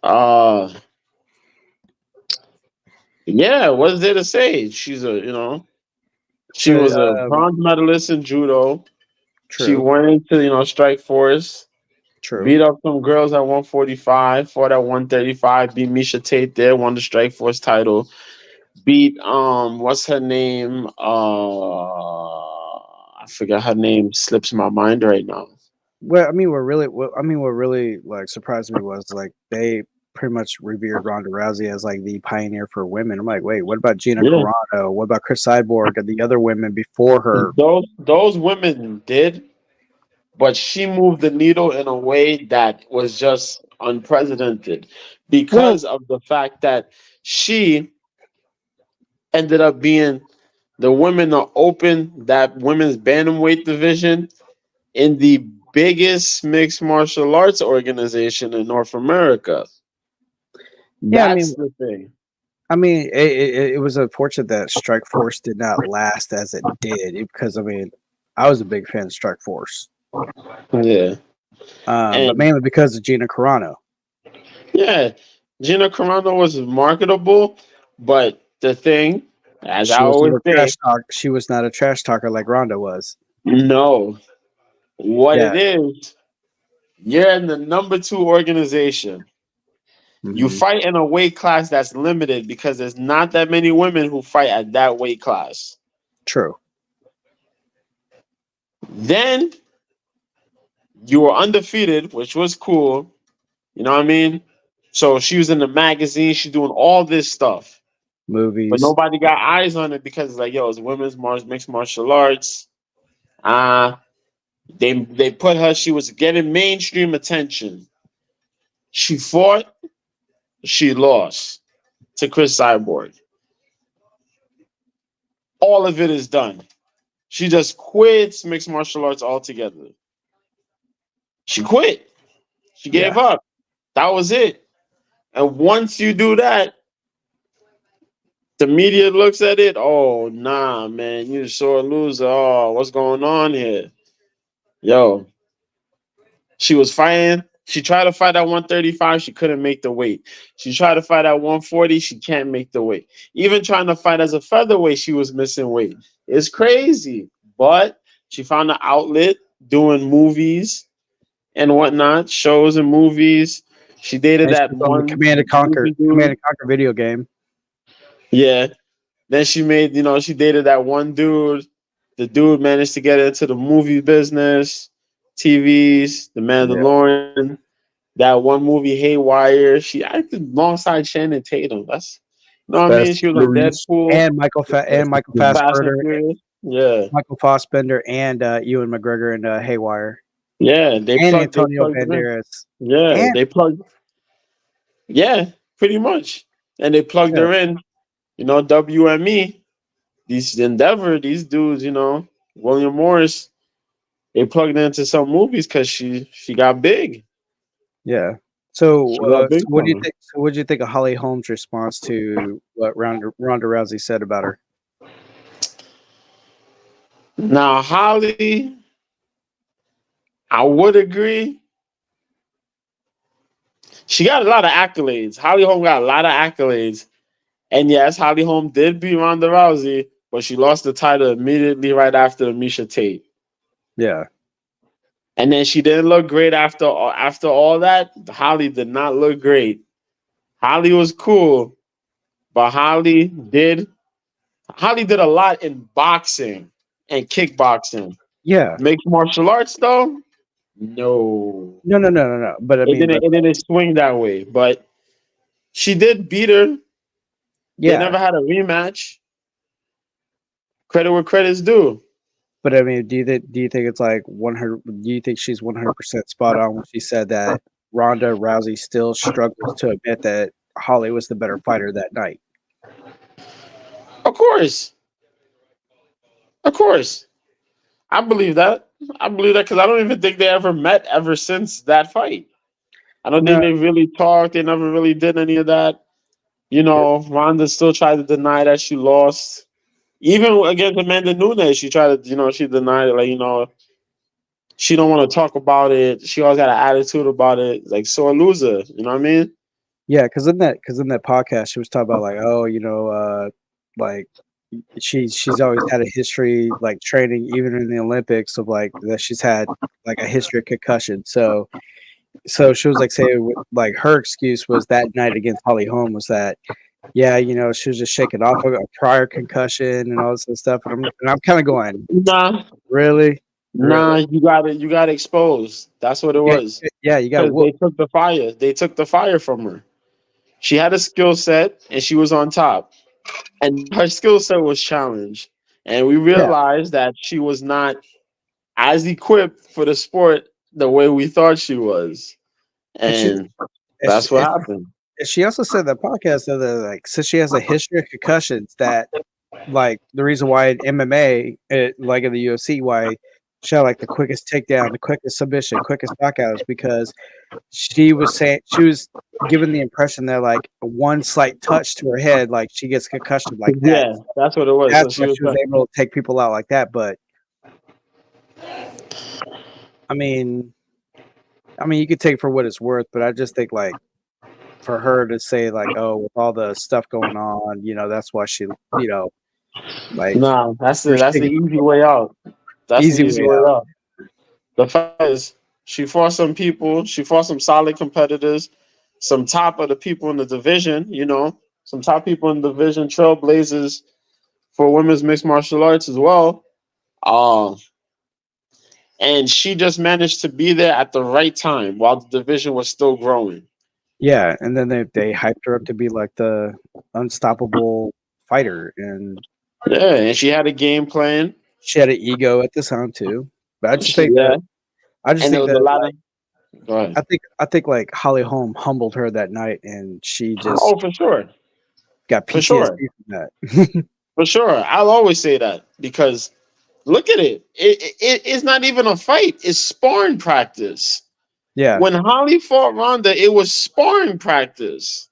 Uh yeah, what's there to say? She's she so was a bronze medalist in judo. She true, went into, Strike Force, true. beat up some girls at 145, fought at 135, beat Misha Tate there, won the Strike Force title. Beat what's her name? I forgot her name, slips my mind right now. What really like surprised me was like they pretty much revered Ronda Rousey as like the pioneer for women. I'm like, wait, what about Gina Yeah. Carano? What about Chris Cyborg and the other women before her? Those women did, but she moved the needle in a way that was just unprecedented because of the fact that she ended up being the women to open that women's bantamweight division in the biggest mixed martial arts organization in North America. Yeah, That's the thing. it was unfortunate that Strike Force did not last as it did because I was a big fan of Strike Force. Yeah. But mainly because of Gina Carano. Yeah, Gina Carano was marketable, but the thing, as I always say, she was not a trash talker like Ronda was. no. What it is, you're in the number two organization. Mm-hmm. You fight in a weight class that's limited because there's not that many women who fight at that weight class. True. Then you were undefeated, which was cool. You know what I mean? So she was in the magazine. She's doing all this stuff. Movies. But nobody got eyes on it because it's like, yo, it's women's mixed martial arts. They put her, she was getting mainstream attention. She fought, she lost to Chris Cyborg. All of it is done. She just quits mixed martial arts altogether. She quit. She gave up. That was it. And once you do that, the media looks at it. Oh, nah, man, you're a sore loser. Oh, what's going on here? Yo, she was fighting. She tried to fight at 135. She couldn't make the weight. She tried to fight at 140. She can't make the weight. Even trying to fight as a featherweight, she was missing weight. It's crazy. But she found an outlet doing movies and whatnot, shows and movies. She dated that one Command and Conquer video game. Yeah. Then she made, she dated that one dude. The dude managed to get into the movie business, TVs, The Mandalorian, that one movie Haywire. She acted alongside Channing Tatum. That's, I mean? She was on Deadpool and Michael Fassbender. Yeah, Michael Fassbender and Ewan McGregor and Haywire. Yeah, they and plugged, Antonio Banderas. Yeah, they plugged. Yeah, pretty much, and they plugged her in. WME. These Endeavor, these dudes, William Morris, they plugged into some movies because she got big. Yeah. So, what do you think? So, what do you think of Holly Holmes' response to what Ronda Rousey said about her? Now, Holly, I would agree. She got a lot of accolades. Holly Holm got a lot of accolades, and yes, Holly Holm did beat Ronda Rousey, but she lost the title immediately right after Misha Tate. Yeah. And then she didn't look great after all that. Holly did not look great. Holly was cool, but Holly did Holly did a lot in boxing and kickboxing. Yeah. Mixed martial arts, though, no. No. But I It mean, didn't. but It didn't swing that way. But she did beat her. They yeah. never had a rematch. Credit where credit's due. But I mean, do you think it's like 100? Do you think she's 100% spot on when she said that Ronda Rousey still struggles to admit that Holly was the better fighter that night? Of course, of course, I believe that. I believe that because I don't even think they ever met ever since that fight. I don't think No, they really talked. They never really did any of that. You know, Ronda still tried to deny that she lost. Even against Amanda Nunes, she tried to, she denied it. Like, she don't want to talk about it. She always got an attitude about it. Like, so a loser. You know what I mean? yeah, because in that podcast she was talking about like, oh, like she's always had a history like training even in the Olympics of like that she's had like a history of concussion. So she was like saying like her excuse was that night against Holly Holm was that yeah, she was just shaking off a prior concussion and all this and stuff. And I'm kind of going, Nah, really? nah. You got exposed. That's what it Yeah, was. yeah, you got Because whoop. they took the fire. They took the fire from her. She had a skill set and she was on top. And her skill set was challenged. And we Yeah, realized that she was not as equipped for the sport the way we thought she was. and she And and she, that's what happened. and she also said that podcast that like since she has a history of concussions that like the reason why in MMA, like in the UFC, why she had like the quickest takedown, the quickest submission, quickest knockout is because she was saying she was given the impression that like one slight touch to her head, like she gets concussion like that. Yeah, that's what it was. So That's she why was she was able to take people out like that. But I mean, you could take it for what it's worth, but I just think like for her to say like, oh, with all the stuff going on, that's why she, like nah, that's the we're that's the sticking easy way out. That's the easy easy way way out. out. The fact is, she fought some people. She fought some solid competitors, some top of the people in the division. Some top people in the division, trailblazers for women's mixed martial arts as well. Um, and she just managed to be there at the right time while the division was still growing. Yeah, and then they hyped her up to be like the unstoppable fighter, and Yeah, and she had a game plan. she had an ego at the time too. But Yeah, I just and there think was a that lot like of. Go ahead. I think like Holly Holm humbled her that night, and she just Oh, for sure, got for sure, PTSD from that. for sure. I'll always say that because look at it. It's not even a fight. It's sparring practice. Yeah, When Holly fought Ronda, it was sparring practice.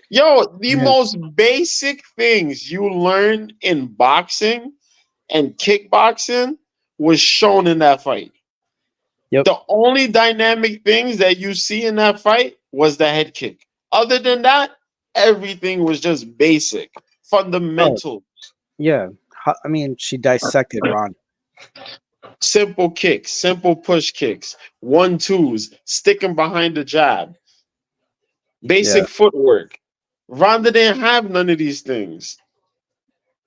Yo, the yeah, most basic things you learn in boxing and kickboxing was shown in that fight. yep. The only dynamic things that you see in that fight was the head kick. Other than that, everything was just basic, Oh, fundamental, yeah. I mean, she dissected Ronda. simple kicks, simple push kicks, 1-2s, sticking behind the jab, Yeah, basic footwork. Ronda didn't have none of these things,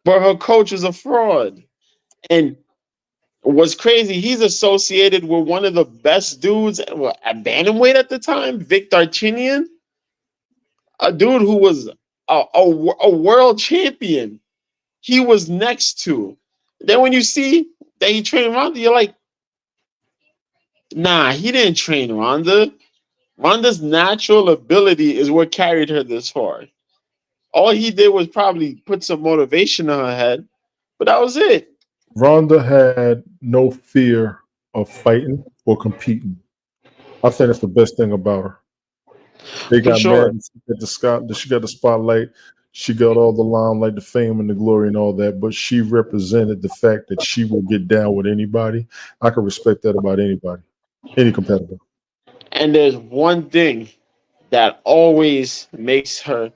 but her coach is a fraud. And what's crazy, he's associated with one of the best dudes at bantamweight at the time, Vic Darchinyan, a dude who was a world champion. He was next to. Then when you see that he trained Ronda, you're like, nah, he didn't train Ronda. Ronda's natural ability is what carried her this far. All he did was probably put some motivation in her head, but that was it. Rhonda had no fear of fighting or competing. I think that's the best thing about her. They For got mad sure. and she got the spotlight. She got all the limelight, the fame, and the glory, and all that. But she represented the fact that she will get down with anybody. I can respect that about anybody, any competitor. And there's one thing that always makes her,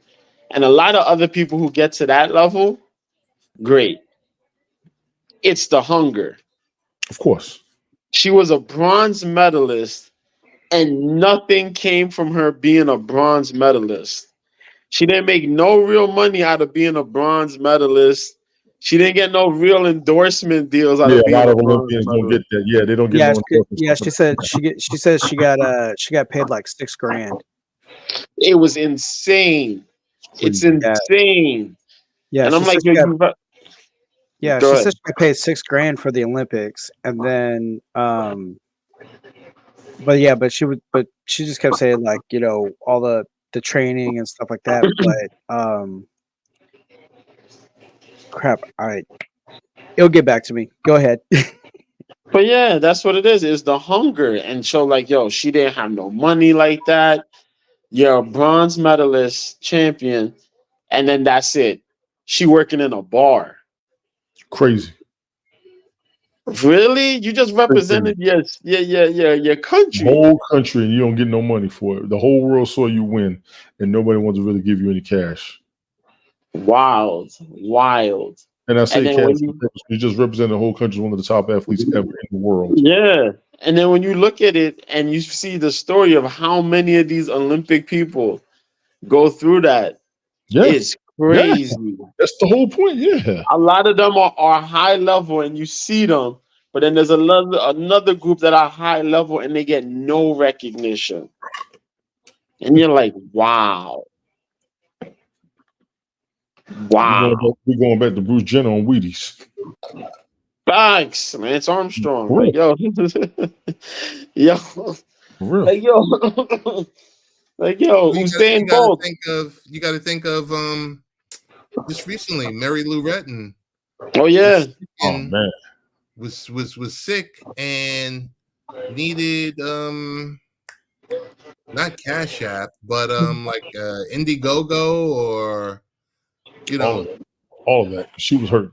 and a lot of other people who get to that level, great. It's the hunger. Of course. She was a bronze medalist, and nothing came from her being a bronze medalist. She didn't make no real money out of being a bronze medalist. She didn't get no real endorsement deals out Yeah, of a being lot a of bronze Olympians don't medalist. get that. Yeah, they don't get Yeah, no endorsement. yeah. She says she got paid like $6,000. It was insane. It's Crazy. insane. Yeah, And she I'm said like, yo, you yeah, go she ahead. said she got paid $6,000 for the Olympics, and then but she just kept saying like, you know, all the training and stuff like that. But crap, all right, it'll get back to me. Go ahead. But yeah, that's what it is. It's the hunger. And so, like, yo, she didn't have no money like that. You're a bronze medalist champion, and then that's it. She working in a bar. Crazy. Really? You just represented your The country. whole country, and you don't get no money for it. The whole world saw you win, and nobody wants to really give you any cash. Wild. And I And say then cash, when you just represent the whole country as one of the top athletes ever in the world. yeah. And then when you look at it and you see the story of how many of these Olympic people go through that, Yeah, it's crazy. that's the whole point. Yeah, A lot of them are high level and you see them, but then there's another group that are high level and they get no recognition. And you're like, wow. we're going back to Bruce Jenner on Wheaties. Thanks, Lance Armstrong. For Like, yo, yo, For real. like, yo, like, yo, Usain Bolt. You got to think of just recently, Mary Lou Retton. Oh yeah. Oh man, was sick and needed not Cash App, but like Indiegogo or you know all of that. She was hurt.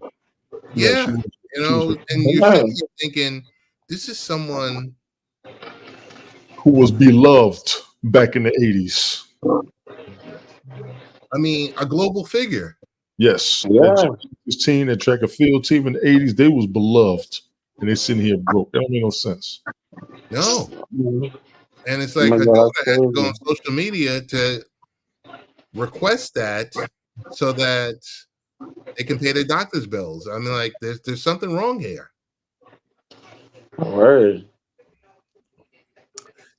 yeah, she was, you know, and you're sitting here thinking this is someone who was beloved back in the 80s. I mean, a global figure. Yes. Yeah. This team, that track and field team in the 80s, they was beloved. And they sitting here broke. That don't make no sense. No. And it's like her daughter had to go on social media to request that so that they can pay their doctor's bills. I mean, like, there's something wrong here. Word.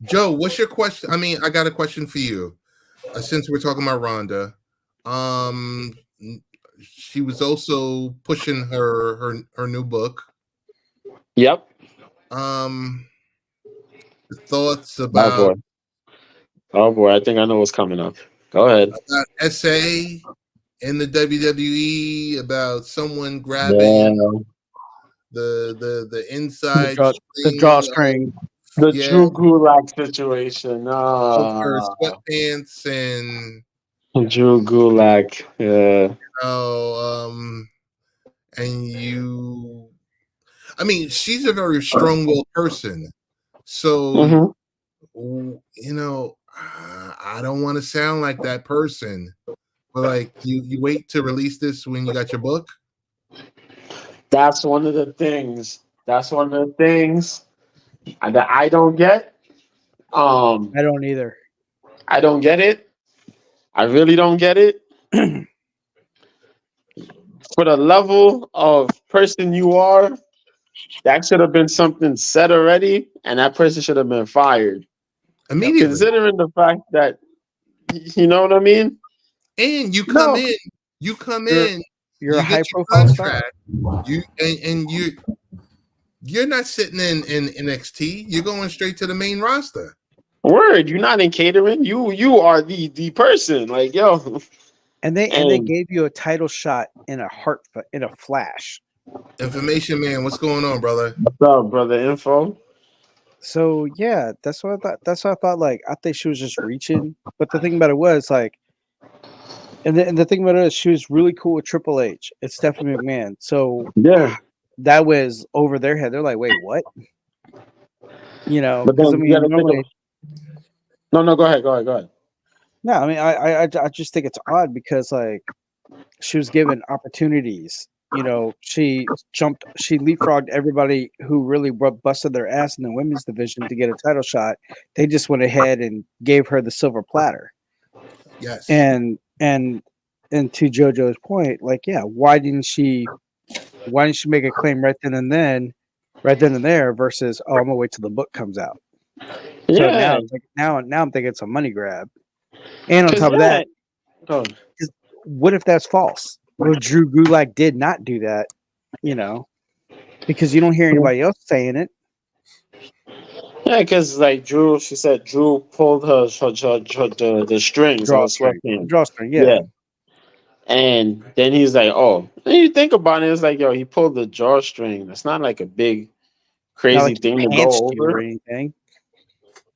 Joe, what's your question? I mean, I got a question for you. Since we're talking about Rhonda, she was also pushing her new book. Yep. Thoughts about oh boy, I think I know what's coming up. Go ahead. About essay in the WWE about someone grabbing the inside the drawstring. The Drew Gulak situation. Her sweatpants and Drew Gulak. Yeah. And you, I mean, she's a very strong-willed person. So, you know, I don't want to sound like that person, but like you wait to release this when you got your book. That's one of the things. That I don't get. I don't either. I don't get it. I really don't get it. For the level of person you are, that should have been something said already, and that person should have been fired. Immediately. Considering the fact that, you know what I mean? And you come in, you're a high profile star. You're not sitting in NXT. You're going straight to the main roster. Word, you're not in catering. You are the person. Like, yo. And they gave you a title shot in a flash. Information man, what's going on, brother? What's up, brother? Info. So yeah, that's what I thought. That's what I thought. Like, I think she was just reaching. But the thing about it was like, and the thing about it is she was really cool with Triple H. It's Stephanie McMahon. So yeah, that was over their head. They're like, wait, what? You know, but then I mean, normally, no, go ahead. No, I mean, I just think it's odd because like she was given opportunities. You know, she leapfrogged everybody who really busted their ass in the women's division to get a title shot. They just went ahead and gave her the silver platter. Yes. And to JoJo's point, like, yeah, why didn't she Why didn't you make a claim right then and there versus I'm gonna wait till the book comes out? So now Yeah, it's like now I'm thinking it's a money grab. And on because top of that, oh, what if that's false? Well, Drew Gulak did not do that, because you don't hear anybody else saying it. yeah, because like Drew, she said Drew pulled the strings of her sweatpants. Drawstring, yeah. Yeah, and then he's like, oh, then you think about it, it's like, yo, he pulled the drawstring. That's not like a big Not crazy like he thing to pantsed go you or over, anything.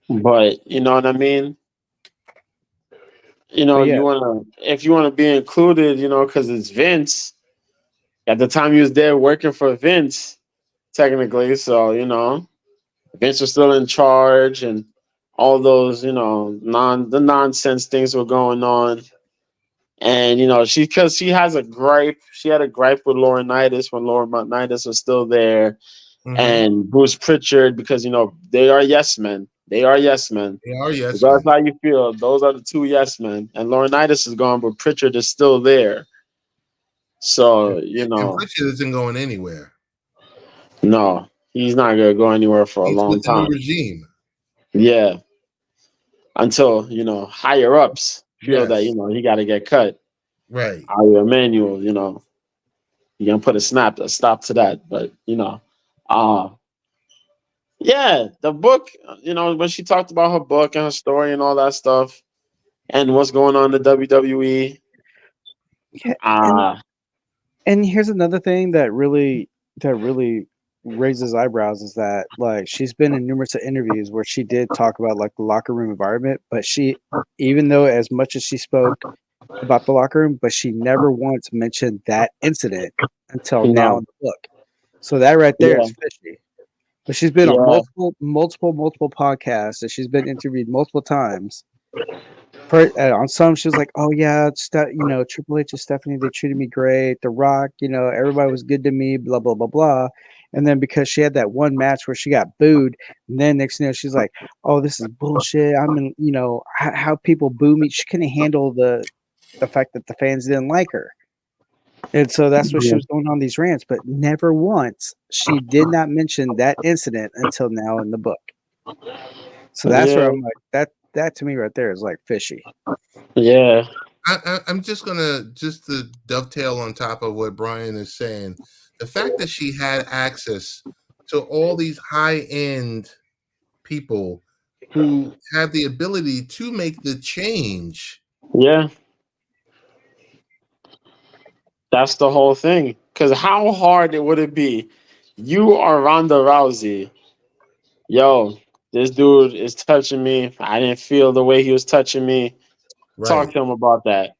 but you know what I mean. But yeah, You wanna if you wanna be included, because it's Vince. At the time, he was there working for Vince, technically. So Vince was still in charge, and all those the nonsense things were going on. And because she has a gripe, she had a gripe with Laurinaitis when Laurinaitis was still there, and Bruce Pritchard, because they are yes men. They are yes men. They are yes Regardless men. how you feel, those are the two yes men. And Laurinaitis is gone, but Pritchard is still there. So And Pritchard isn't going anywhere. no, he's not gonna go anywhere for a He's long with the new time. regime. Yeah, until higher ups feel that Yes. he got to get cut. Right. Our Emmanuel, you can put a stop to that. But yeah, the book, when she talked about her book and her story and all that stuff, and what's going on in the WWE. Yeah, and here's another thing that really raises eyebrows is that like she's been in numerous interviews where she did talk about like the locker room environment, but she, even though as much as she spoke about the locker room, but she never once mentioned that incident until now in the book. So that right there is fishy. But she's been on multiple podcasts, and she's been interviewed multiple times. On some, she was like, "Oh yeah, Triple H and Stephanie, they treated me great. The Rock, everybody was good to me. Blah blah blah blah." And then because she had that one match where she got booed, and then next thing you know, she's like, "Oh, this is bullshit. I'm in, how people boo me." She couldn't handle the fact that the fans didn't like her. And so that's what she was going on these rants, but never once she did not mention that incident until now in the book. So that's where I'm like, that to me right there is like fishy. Yeah. I'm just to dovetail on top of what Brian is saying. The fact that she had access to all these high-end people who had the ability to make the change. Yeah. That's the whole thing. Because how hard would it be? You are Ronda Rousey. Yo, this dude is touching me. I didn't feel the way he was touching me. Right. Talk to him about that.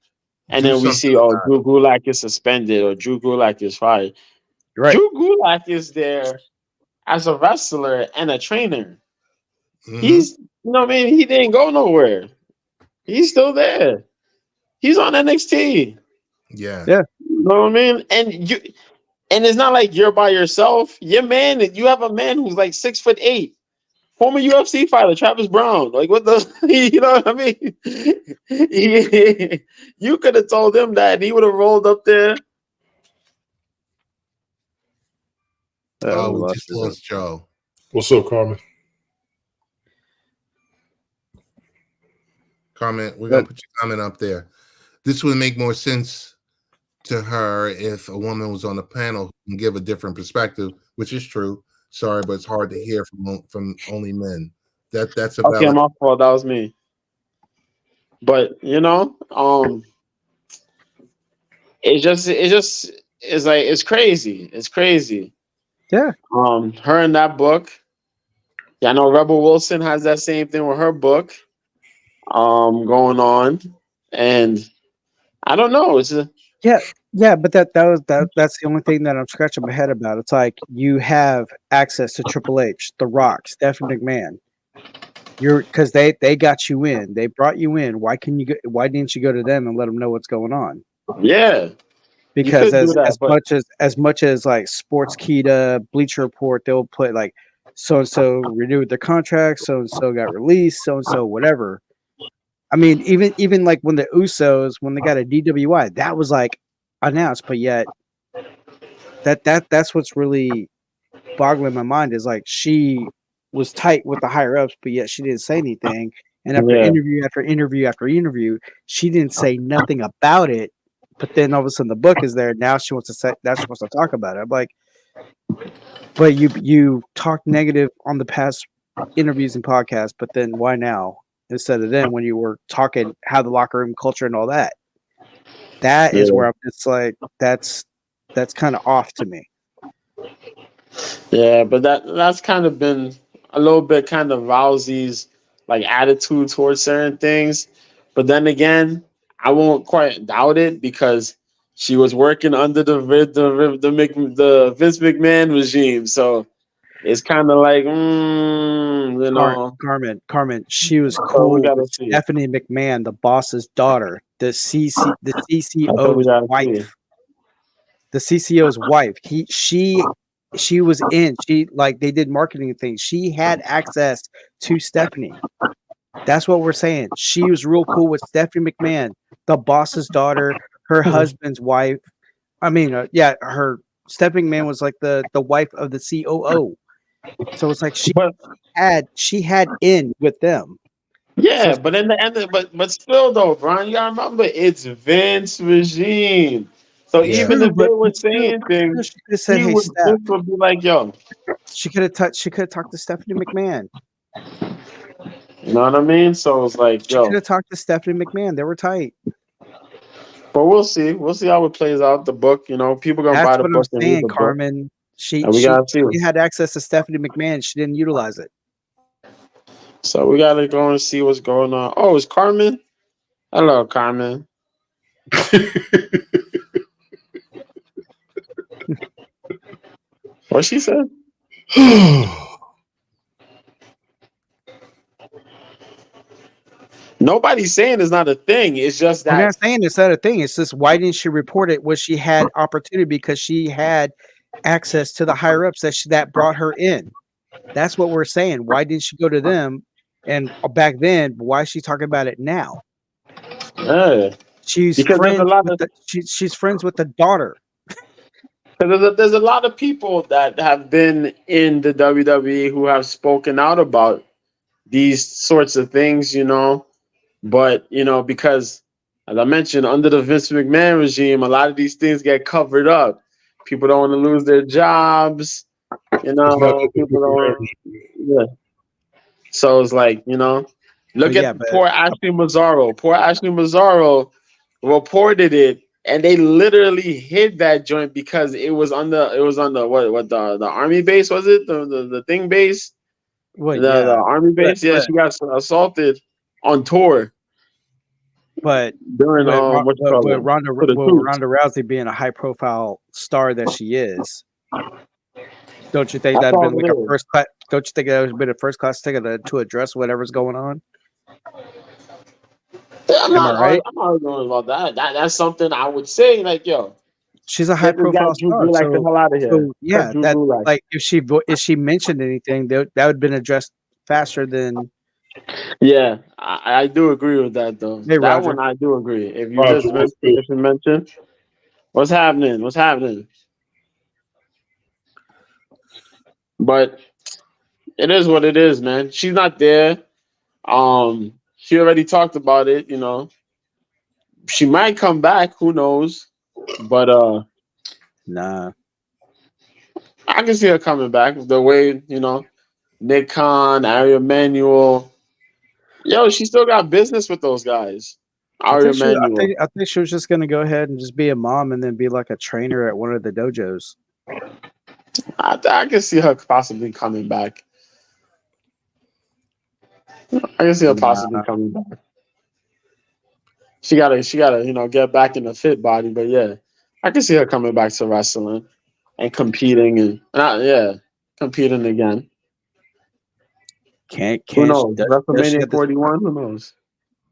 And then we see, Drew Gulak is suspended or Drew Gulak is fired. Right. Drew Gulak is there as a wrestler and a trainer. Mm-hmm. He's, he didn't go nowhere. He's still there. He's on NXT. Yeah. Yeah. You know what I mean? And it's not like you're by yourself. You have a man who's like 6'8", former UFC fighter, Travis Brown. Like, what the, you know what I mean? You could have told him that, and he would have rolled up there. Oh, we just lost Joe. What's up, Carmen? Comment. We're gonna put your comment up there. This would make more sense to her if a woman was on the panel and give a different perspective, which is true. Sorry, but it's hard to hear from only men. That's a okay. My fault. That was me. But it's crazy. It's crazy. Yeah. Her in that book. Yeah, I know Rebel Wilson has that same thing with her book. Going on, and I don't know. It's yeah, but that's the only thing that I'm scratching my head about. It's like you have access to Triple H, The Rock, Stephanie McMahon. Because they got you in, they brought you in. Why didn't you go to them and let them know what's going on? Yeah, because as much as like Sportskeeda, Bleacher Report, they'll put like so and so renewed their contract, so and so got released, so and so whatever. I mean, even like when the Usos, when they got a DWI, that was like announced, but yet That's what's really boggling my mind is like she was tight with the higher ups, but yet she didn't say anything. And after interview after interview after interview, she didn't say nothing about it. But then all of a sudden the book is there. Now she wants to say now she wants to talk about it. I'm like, but you talked negative on the past interviews and podcasts, but then why now instead of then when you were talking how the locker room culture and all that? That is where I'm just like that's kind of off to me. Yeah, but that's kind of been a little bit kind of Rousey's like attitude towards certain things. But then again, I won't quite doubt it because she was working under the Vince McMahon regime, so it's kind of like you know. Carmen, she was So we cool gotta with see. Stephanie McMahon, the boss's daughter, the So we CCO's gotta wife. see. The CCO's wife. She was in. She like they did marketing things. She had access to Stephanie. That's what we're saying. She was real cool with Stephanie McMahon, the boss's daughter, her husband's wife. I mean, her Stephanie McMahon was like the wife of the COO. So it's like she had in with them. Yeah, So but in the end, but still though, Brian, you gotta remember it's Vince regime. So even true, if they but were still, saying things, she could have said, "Hey, Vince Steph." would be like, "Yo," She could have touched. She could have talked to Stephanie McMahon. you know what I mean? So it's like, She could yo, have talked to Stephanie McMahon. They were tight. but we'll see. We'll see how it plays out. The book, you know, people gonna buy That's the what I'm book and read saying, the book, Carmen. and we gotta see. She had access to Stephanie McMahon. She didn't utilize it. So we gotta go and see what's going on. Oh, it's Carmen. Hello, Carmen. What she said? Nobody's saying it's not a thing. It's just We're that not saying it's not a thing. It's just why didn't she report it? Was she had opportunity because she had access to the higher ups that brought her in. That's what we're saying. Why didn't she go to them? And back then, why is she talking about it now? She's because there's a friends lot with of she's friends with the daughter. there's a lot of people that have been in the WWE who have spoken out about these sorts of things, you know. But you know, because as I mentioned, under the Vince McMahon regime, a lot of these things get covered up. People don't want to lose their jobs, you know. People don't. Yeah. So it's like, you know, look at poor Ashley Mazzaro. Poor Ashley Mazzaro reported it, and they literally hid that joint because it was on the what the army base, was it the thing base? The army base. Yeah, she got assaulted on tour. But during what you call it? Ronda Rousey being a high profile star that she is, don't you think that'd been like a first class? Don't you think that would have been a first class ticket to address whatever's going on? I'm not arguing about that. That's something I would say. Like, yo, she's a high profile star. Like the hell out of here. So yeah, that like if she mentioned anything, that would have been addressed faster than. Yeah, I do agree with that though. Hey, that Roger. one I do agree. If you just mentioned, what's happening? What's happening? But it is what it is, man. She's not there. She already talked about it, you know. She might come back, who knows? But nah. I can see her coming back the way, you know, Nick Khan, Ari Emanuel. Yo, she still got business with those guys. Ari Emanuel. I think she was just gonna go ahead and just be a mom and then be like a trainer at one of the dojos. I can see her possibly coming back. I can see her possibly coming back. She gotta, you know, get back in a fit body. But yeah, I can see her coming back to wrestling and competing and competing again. Who knows? WrestleMania 41. Who knows?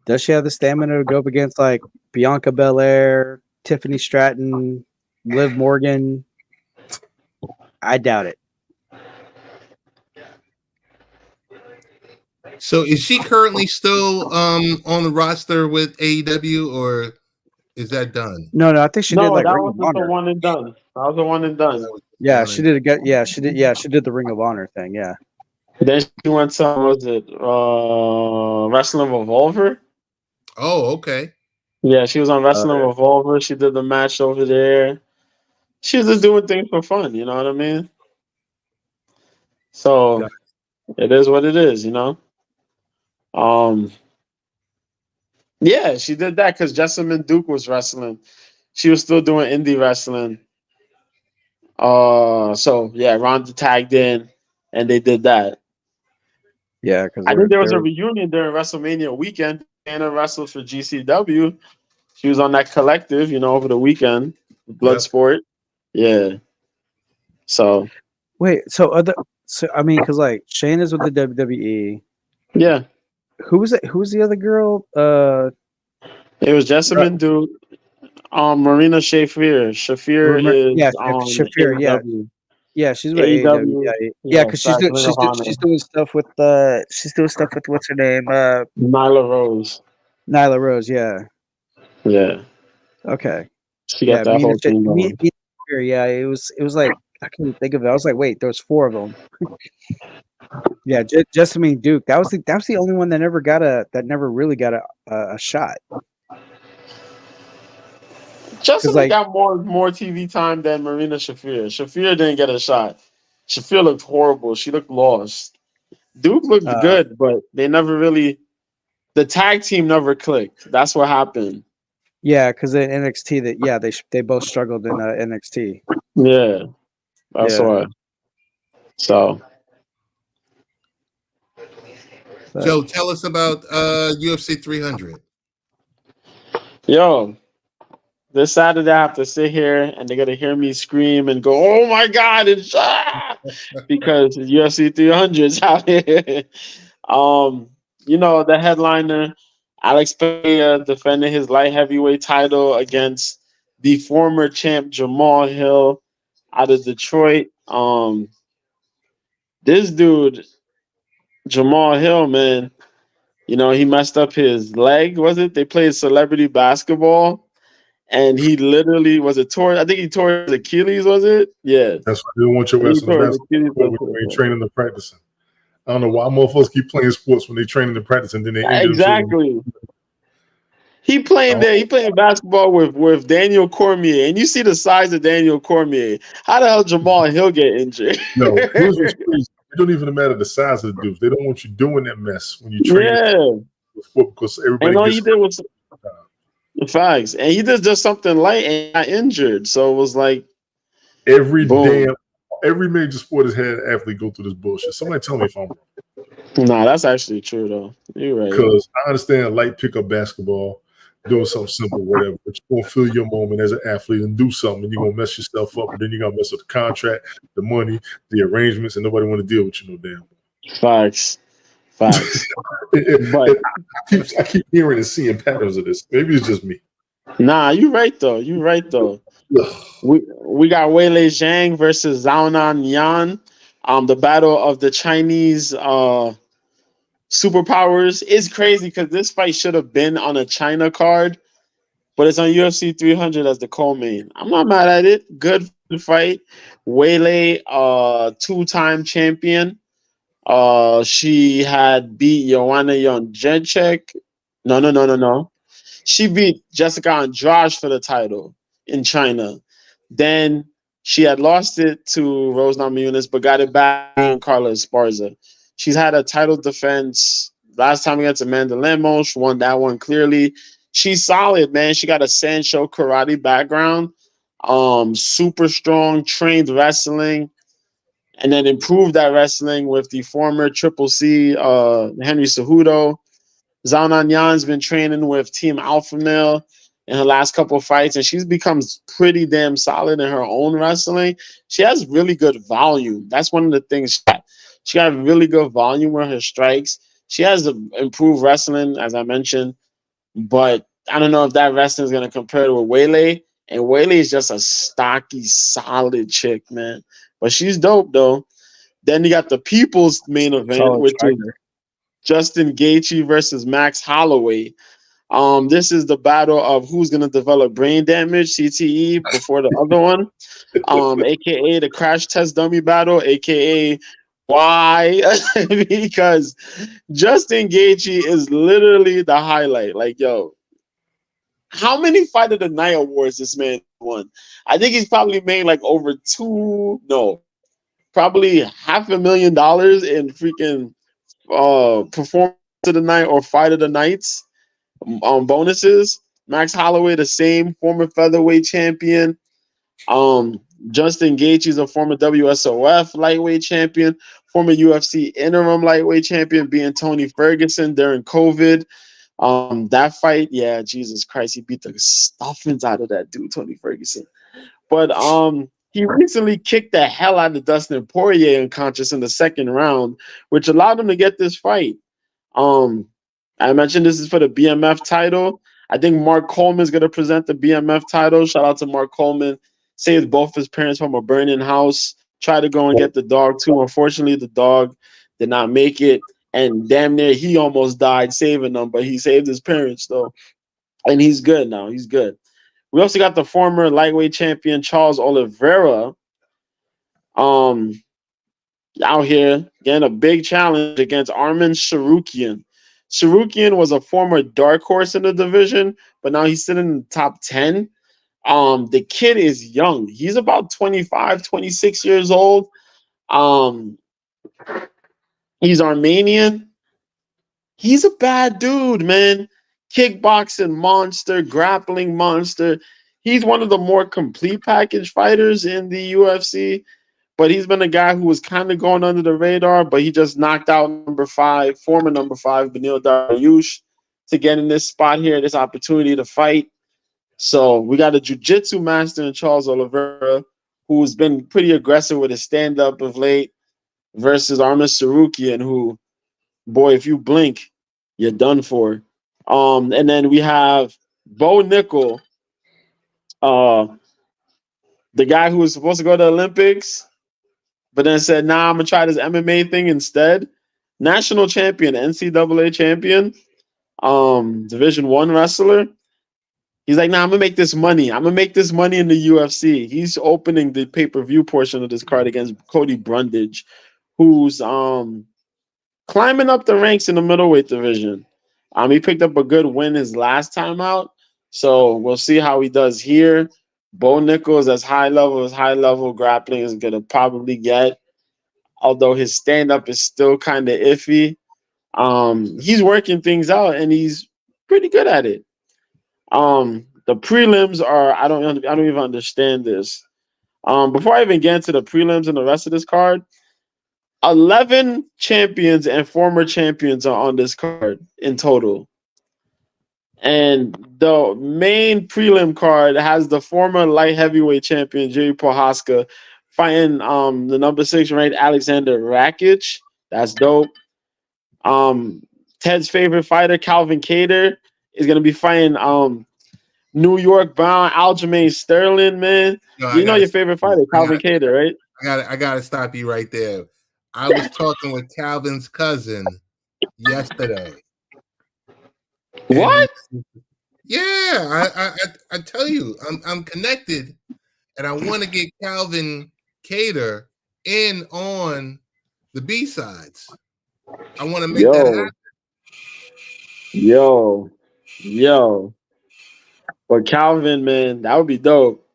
Does she have the stamina to go up against like Bianca Belair, Tiffany Stratton, Liv Morgan? I doubt it. So is she currently still on the roster with AEW or Is that done? No, I think she did No, like that Ring was of just the Honor. one and done. That was the one and done. Yeah, she did. She did. Yeah, she did the Ring of Honor thing. Yeah. Then she went to was it Wrestling Revolver? Oh, okay. Yeah, she was on Wrestling Yeah. Revolver. She did the match over there. She was just doing things for fun. You know what I mean? So it is what it is. You know. Yeah, she did that because Jessamine Duke was wrestling. She was still doing indie wrestling. So yeah, Ronda tagged in, and they did that. Yeah, because I think there was a reunion during WrestleMania weekend. Anna wrestled for GCW. She was on that collective, you know, over the weekend. Bloodsport. Yeah. So. Wait. So I mean, because like Shane is with the WWE. Yeah. Who was it? Who was the other girl? It was Jessamine Duke. Marina Shafir. Shafir is on Shafir. Yeah. AEW. Yeah, she's with AEW. Yeah, because she's doing stuff with what's her name? Nyla Rose. Nyla Rose. Yeah. Yeah. Okay. She got that whole thing going. Yeah, it was like I couldn't think of it. I was like, wait, there was 4 of them. Yeah, Jessamine Duke. That was the only one that never really got a shot. Jessamine got more TV time than Marina Shafir. Shafir didn't get a shot. Shafir looked horrible. She looked lost. Duke looked good, but they never really. The tag team never clicked. That's what happened. Yeah, because in NXT, they both struggled in NXT. Yeah, that's why. So, Joe, tell us about UFC 300. Yo, this Saturday I have to sit here and they're gonna hear me scream and go, "Oh my God!" It's because UFC 300 is out here. You know, the headliner, Alex Pereira defending his light heavyweight title against the former champ Jamal Hill out of Detroit. This dude, Jamal Hill, man, you know, he messed up his leg, was it? They played celebrity basketball and he literally I think he tore his Achilles, was it? Yeah. That's why they don't want your wrestling basketball when they ain't training and practicing. I don't know why motherfuckers keep playing sports when they training and practicing, then they injure exactly. He playing basketball with Daniel Cormier, and you see the size of Daniel Cormier. How the hell Jamal Hill get injured? No, it don't even matter the size of the dudes. They don't want you doing that mess when you train. Yeah, because everybody. He did was facts, and he did just something light and got injured. So it was like every major sport has had an athlete go through this bullshit. Somebody tell me if I'm wrong. Nah, that's actually true though. You're right. Because I understand light pickup basketball, doing something simple, whatever, but you're gonna feel your moment as an athlete and do something, and you're gonna mess yourself up, and then you're gonna mess up the contract, the money, the arrangements, and nobody want to deal with you no damn. Facts. But I keep hearing and seeing patterns of this. Maybe it's just me. Nah, you're right though. We got Weili Zhang versus Zhao Yan. The battle of the Chinese superpowers is crazy because this fight should have been on a China card, but it's on UFC 300 as the co-main. I'm not mad at it. Good fight. Weili, 2-time champion. She had beat Joanna Jędrzejczyk. No. She beat Jessica Andrade for the title in China. Then she had lost it to Rose Namajunas, but got it back on Carla Esparza. She's had a title defense last time against Amanda Lemos. Won that one clearly. She's solid, man. She got a Sancho karate background. Super strong, trained wrestling, and then improved that wrestling with the former Triple C, Henry Cejudo. Zhao Yan's been training with Team Alpha Male in her last couple of fights, and she's become pretty damn solid in her own wrestling. She has really good volume. That's one of the things she got really good volume with her strikes. She has improved wrestling, as I mentioned, but I don't know if that wrestling is going to compare to Weili. And Weili is just a stocky, solid chick, man. But she's dope, though. Then you got the people's main event, which is Justin Gaethje versus Max Holloway. This is the battle of who's gonna develop brain damage, CTE, before the other one. AKA the crash test dummy battle, AKA why? Because Justin Gaethje is literally the highlight. Like, yo, how many Fight of the Night awards this man won? I think he's probably made like over probably $500,000 in freaking performance of the night or Fight of the Nights bonuses. Max Holloway, the same, former featherweight champion. Justin Gaethje is a former WSOF lightweight champion, former UFC interim lightweight champion, being Tony Ferguson during COVID. That fight, yeah, Jesus Christ, he beat the stuffings out of that dude, Tony Ferguson. But he recently kicked the hell out of Dustin Poirier unconscious in the second round, which allowed him to get this fight. I mentioned this is for the BMF title. I think Mark Coleman is going to present the BMF title. Shout out to Mark Coleman. Saved both his parents from a burning house. Tried to go and get the dog too. Unfortunately, the dog did not make it. And damn near he almost died saving them, but he saved his parents though. And he's good now. He's good. We also got the former lightweight champion Charles Oliveira out here getting a big challenge against Arman Sharukian. Sharukian was a former dark horse in the division, but now he's sitting in the top 10. The kid is young. He's about 25, 26 years old. He's Armenian. He's a bad dude, man. Kickboxing monster, grappling monster. He's one of the more complete package fighters in the UFC, but he's been a guy who was kind of going under the radar, but he just knocked out former number 5, Beneil Dariush, to get in this spot here, this opportunity to fight. So we got a jiu-jitsu master in Charles Oliveira, who's been pretty aggressive with his stand-up of late, versus Arman Sarukian, who, boy, if you blink, you're done for. And then we have Bo Nickel, the guy who was supposed to go to the Olympics, but then said, nah, I'm going to try this MMA thing instead. National champion, NCAA champion, Division I wrestler. He's like, nah, I'm going to make this money. I'm going to make this money in the UFC. He's opening the pay-per-view portion of this card against Cody Brundage, who's climbing up the ranks in the middleweight division. He picked up a good win his last time out, so we'll see how he does here. Bo Nickel is as high level grappling is going to probably get, although his stand-up is still kind of iffy. He's working things out, and he's pretty good at it. The prelims are, I don't even understand this. Before I even get into the prelims and the rest of this card, 11 champions and former champions are on this card in total. And the main prelim card has the former light heavyweight champion, Jiri Prochazka, fighting the number 6 ranked Alexander Rakic. That's dope. Ted's favorite fighter, Calvin Kattar, is going to be fighting New York bound Aljamain Sterling, man. You know your favorite fighter, Calvin Kattar, right? I gotta stop you right there. I was talking with Calvin's cousin yesterday. What? Yeah, I tell you, I'm connected, and I want to get Calvin Kattar in on the B-sides. I want to make that happen. Yo. But Calvin, man, that would be dope.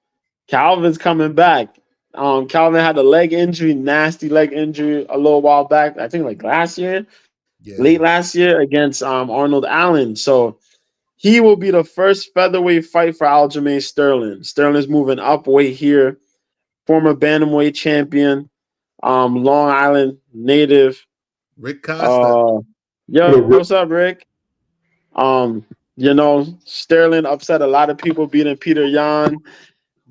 Calvin's coming back. Calvin had a leg injury, nasty leg injury a little while back. I think like late last year against Arnold Allen. So he will be the first featherweight fight for Aljamain Sterling. Sterling's moving up weight here. Former bantamweight champion, Long Island native. Rick Costa. What's up, Rick? Sterling upset a lot of people beating Peter Yan.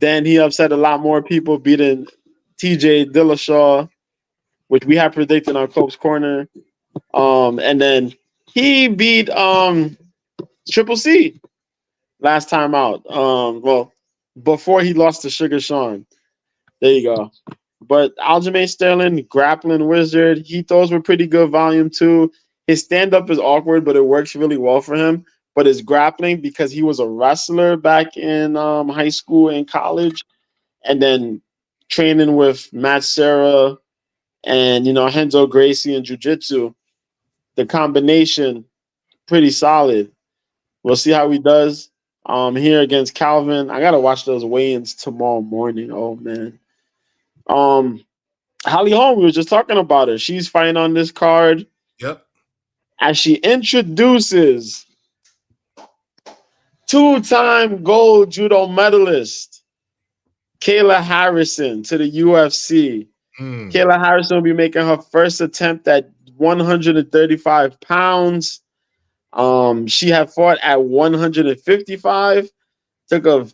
Then he upset a lot more people beating TJ Dillashaw, which we have predicted on Cope's Corner. And then he beat Triple C last time out. Before he lost to Sugar Sean. There you go. But Aljamain Sterling, grappling wizard. He throws with pretty good volume too. His stand-up is awkward, but it works really well for him. but his grappling, because he was a wrestler back in high school and college, and then training with Matt Serra and Renzo Gracie in jiu-jitsu, the combination pretty solid. We'll see how he does here against Calvin. I gotta watch those weigh-ins tomorrow morning. Oh man. Holly Holm, we were just talking about her. She's fighting on this card. Yep. As she introduces two-time gold judo medalist Kayla Harrison to the UFC. Kayla Harrison will be making her first attempt at 135 pounds. She had fought at 155. Took a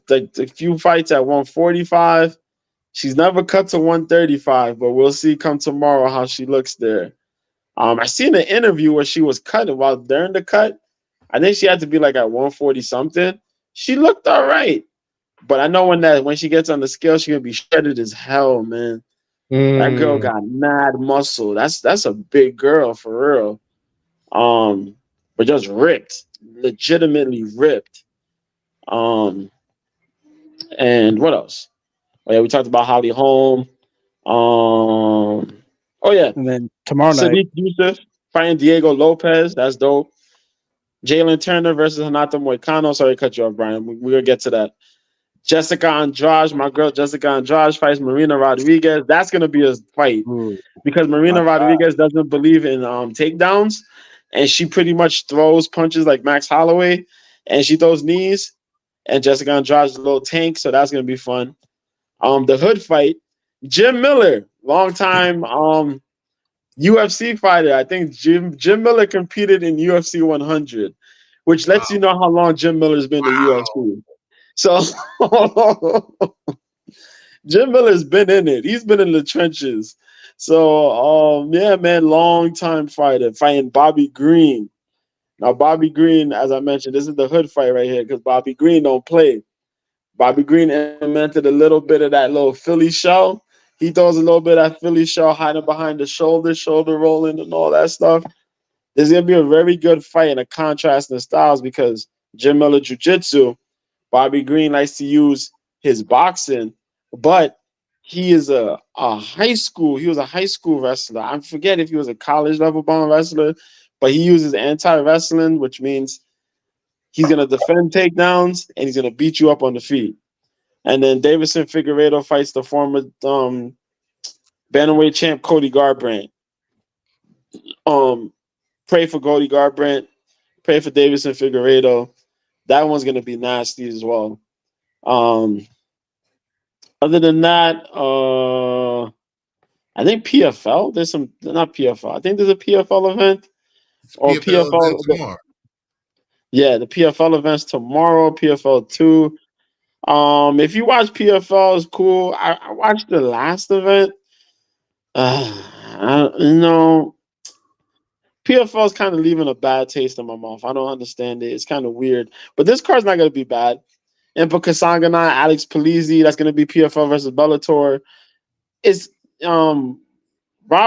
few fights at 145. She's never cut to 135, but we'll see come tomorrow how she looks there. I seen an interview where she was cutting while during the cut. I think she had to be like at 140 something. She looked all right, but I know when she gets on the scale, she's gonna be shredded as hell, man. That girl got mad muscle. That's a big girl for real. But just ripped, legitimately ripped. And what else? Oh yeah, we talked about Holly Holm. Oh yeah, and then tomorrow night, Sadiq Youssef fighting Diego Lopez. That's dope. Jalen Turner versus Hanato Moicano. Sorry to cut you off, Brian. We're gonna get to that. Jessica Andrade, my girl Jessica Andrade fights Marina Rodriguez. That's gonna be a fight because Marina Rodriguez doesn't believe in takedowns, and she pretty much throws punches like Max Holloway, and she throws knees. And Jessica Andrade's a little tank, so that's gonna be fun. The hood fight, Jim Miller, longtime UFC fighter. I think Jim Miller competed in UFC 100, which lets you know how long Jim Miller's been in UFC. So Jim Miller's been in it. He's been in the trenches. So yeah, man, long time fighter fighting Bobby Green. Now Bobby Green, as I mentioned, this is the hood fight right here because Bobby Green don't play. Bobby Green implemented a little bit of that little Philly shell. He throws a little bit of that Philly shell hiding behind the shoulder rolling and all that stuff. There's going to be a very good fight and a contrast in styles because Jim Miller Jiu-Jitsu, Bobby Green likes to use his boxing, but he is a high school wrestler. I forget if he was a college level bound wrestler, but he uses anti-wrestling, which means he's going to defend takedowns and he's going to beat you up on the feet. And then Davison Figueiredo fights the former bantamweight champ Cody Garbrandt. Pray for Cody Garbrandt. Pray for Davison Figueiredo. That one's going to be nasty as well. Other than that, I think PFL. There's not PFL. I think there's a PFL event. Or PFL event tomorrow. Yeah, the PFL event's tomorrow. PFL 2. If you watch PFL, it's cool. I watched the last event. PFL is kind of leaving a bad taste in my mouth. I don't understand it. It's kind of weird. But this card's not going to be bad. Impa Kasanganay, Alex Polizzi, that's going to be PFL versus Bellator. It's Rob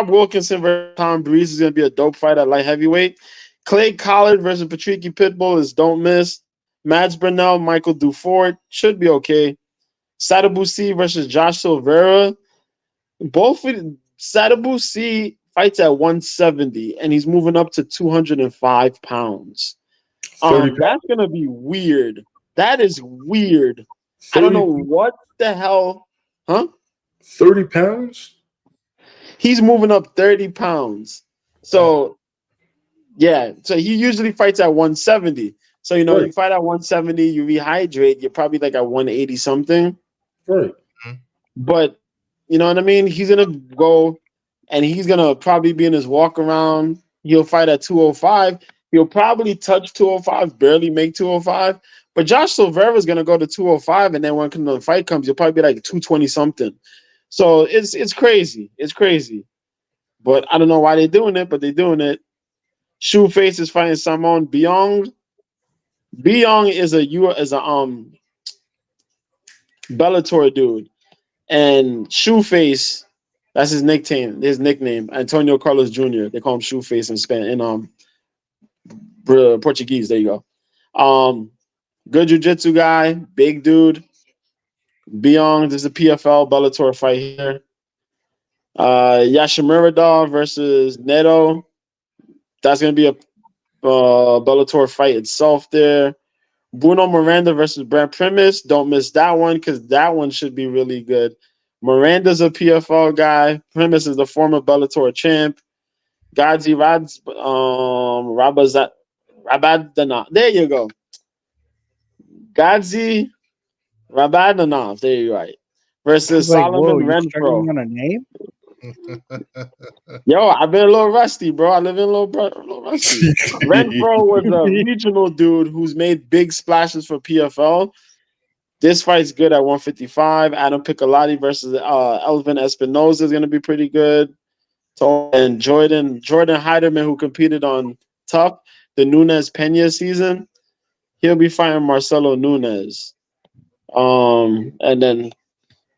Wilkinson versus Tom Breeze is going to be a dope fight at light heavyweight. Clay Collard versus Patricky Pitbull is don't miss. Mads Burnell, Michael Dufort should be okay. Sadabusi versus Josh Silveira. Both Sadabusi fights at 170 and he's moving up to 205 pounds. That's gonna be weird. That is weird. 30, I don't know what the hell. Huh? 30 pounds? He's moving up 30 pounds. So yeah. So he usually fights at 170. So, you fight at 170, you rehydrate, you're probably like at 180 something. Right. But, you know what I mean? He's going to go and he's going to probably be in his walk around. He'll fight at 205. He'll probably touch 205, barely make 205. But Josh Silveira is going to go to 205. And then when the fight comes, he'll probably be like 220 something. So it's crazy. It's crazy. But I don't know why they're doing it, but they're doing it. Shoeface is fighting Simone Biong. Biong is a Bellator dude, and Shoeface, that's his nickname. Antonio Carlos Jr. They call him Shoeface in Portuguese. There you go. Good jiu-jitsu guy, big dude. Beyond, there's a PFL Bellator fight here. Yashimuradov versus Neto. That's gonna be a Bellator fight itself there. Bruno Miranda versus Brent Primus. Don't miss that one because that one should be really good. Miranda's a PFL guy. Primus is the former Bellator champ. Gadzi Rabadana. There you go. Gadzi Rabadanov. There you right. Versus like, whoa, Solomon you Renfro. struggling on a name? Yo, I've been a little rusty, bro. I live in a little rusty. Renfro was a regional dude who's made big splashes for PFL. This fight's good at 155. Adam Piccolotti versus Elvin Espinoza is going to be pretty good. And Jordan Heiderman, who competed on Tough, the Nunez Pena season, he'll be fighting Marcelo Nunez. And then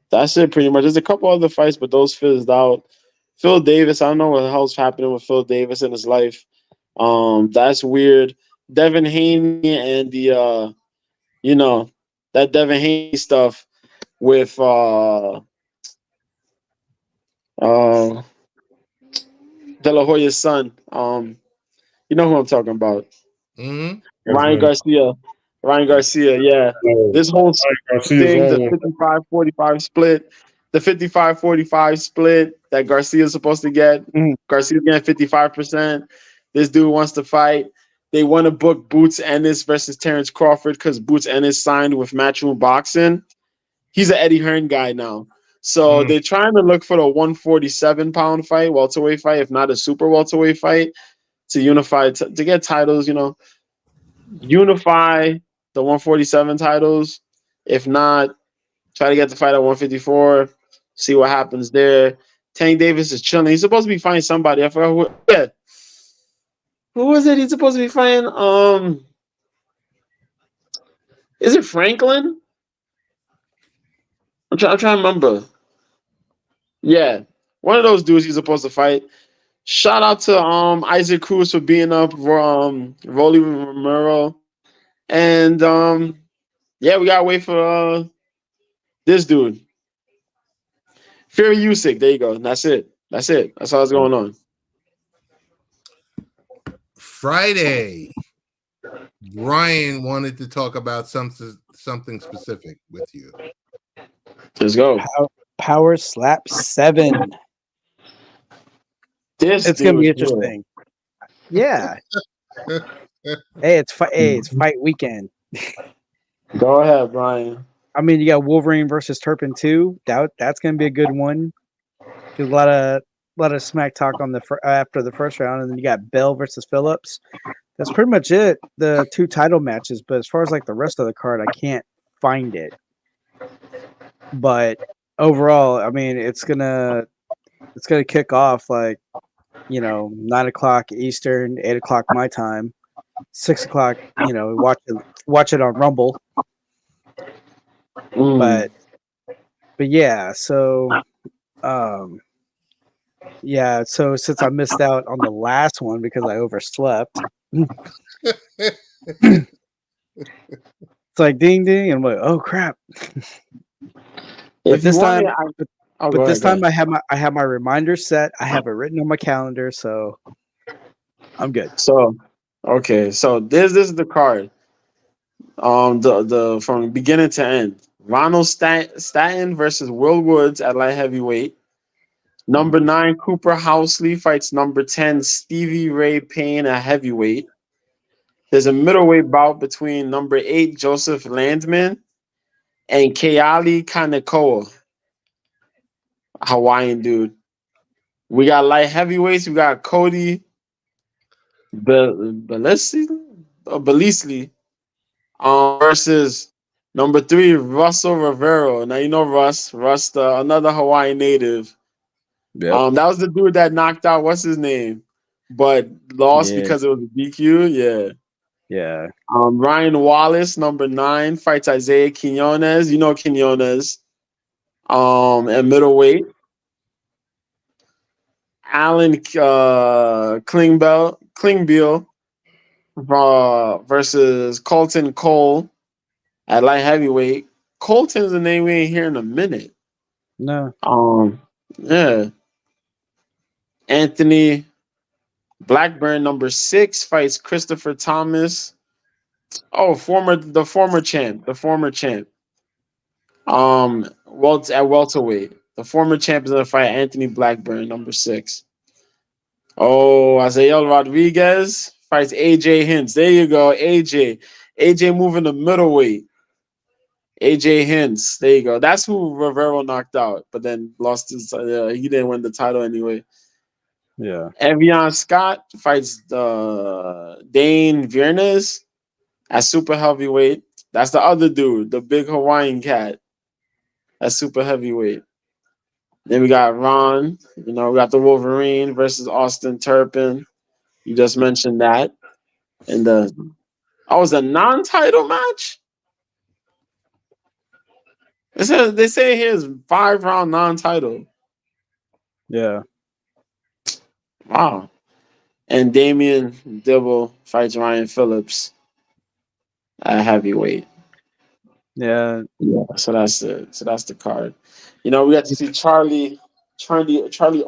that's it pretty much. There's a couple other fights, but those fizzed out. Phil Davis, I don't know what the hell's happening with Phil Davis in his life. That's weird. Devin Haney and the that Devin Haney stuff with De La Hoya's son. You know who I'm talking about. Mm-hmm. Ryan Garcia, yeah. This whole thing, the 55-45 split, the 55-45 split that Garcia's supposed to get. Garcia's getting 55%. This dude wants to fight. They want to book Boots Ennis versus Terrence Crawford because Boots Ennis signed with Matchroom Boxing. He's an Eddie Hearn guy now. So they're trying to look for the 147-pound fight, welterweight fight, if not a super welterweight fight, to unify, to get titles, unify the 147 titles. If not, try to get the fight at 154, see what happens there. Tank Davis is chilling. He's supposed to be fighting somebody. I forgot who. Yeah. Who was it he's supposed to be fighting? Is it Franklin? I'm trying to remember. Yeah. One of those dudes he's supposed to fight. Shout out to Isaac Cruz for being up Rolly Romero. And yeah, we gotta wait for this dude. Fury Usyk. There you go. That's it. That's all that's going on. Friday, Brian wanted to talk about something specific with you. Let's go. Power Slap 7. It's gonna be interesting. Yeah. Hey, it's fight weekend. Go ahead, Brian. I mean, you got Wolverine versus Turpin 2. That's gonna be a good one. There's a lot of smack talk on after the first round, and then you got Bell versus Phillips. That's pretty much it. The 2 title matches, but as far as like the rest of the card, I can't find it. But overall, I mean, it's gonna kick off like 9:00 Eastern, 8:00 my time, 6:00. Watch it on Rumble. But yeah, so yeah, so since I missed out on the last one because I overslept, it's like ding ding, and I'm like, oh crap. But this time, I have my reminder set. I have it written on my calendar, so I'm good. So okay, so this is the card. The from beginning to end. Ronald Stanton versus Will Woods at light heavyweight. Number 9, Cooper Housley fights number 10, Stevie Ray Payne at heavyweight. There's a middleweight bout between number 8, Joseph Landman, and Keali Kanekoa, Hawaiian dude. We got light heavyweights. We got Cody Belisli versus number 3, Russell Rivero. Now you know Russ, another Hawaiian native. Yep. That was the dude that knocked out what's his name, but lost because it was a DQ. Yeah. Ryan Wallace, number 9, fights Isaiah Quinones. You know Quinones. At middleweight. Alan Klingbeil versus Colton Cole at light heavyweight. Colton's a name we ain't hear in a minute. No. Yeah. Anthony Blackburn, number 6, fights Christopher Thomas. Oh, the former champ. At welterweight. The former champ is gonna fight Anthony Blackburn, number 6. Oh, Azael Rodriguez fights AJ Hints. There you go, AJ. AJ moving to middleweight. AJ Hints. There you go. That's who Rivero knocked out, but then lost his. He didn't win the title anyway. Yeah. Evian Scott fights Dane Viernes at super heavyweight. That's the other dude, the big Hawaiian cat. At super heavyweight. Then we got Ron. We got the Wolverine versus Austin Turpin. You just mentioned that. And it was a non-title match. They say here's 5-round non-title. Yeah. Wow. And Damian Dibble fights Ryan Phillips at heavyweight. Yeah. So that's the card. We got to see Charlie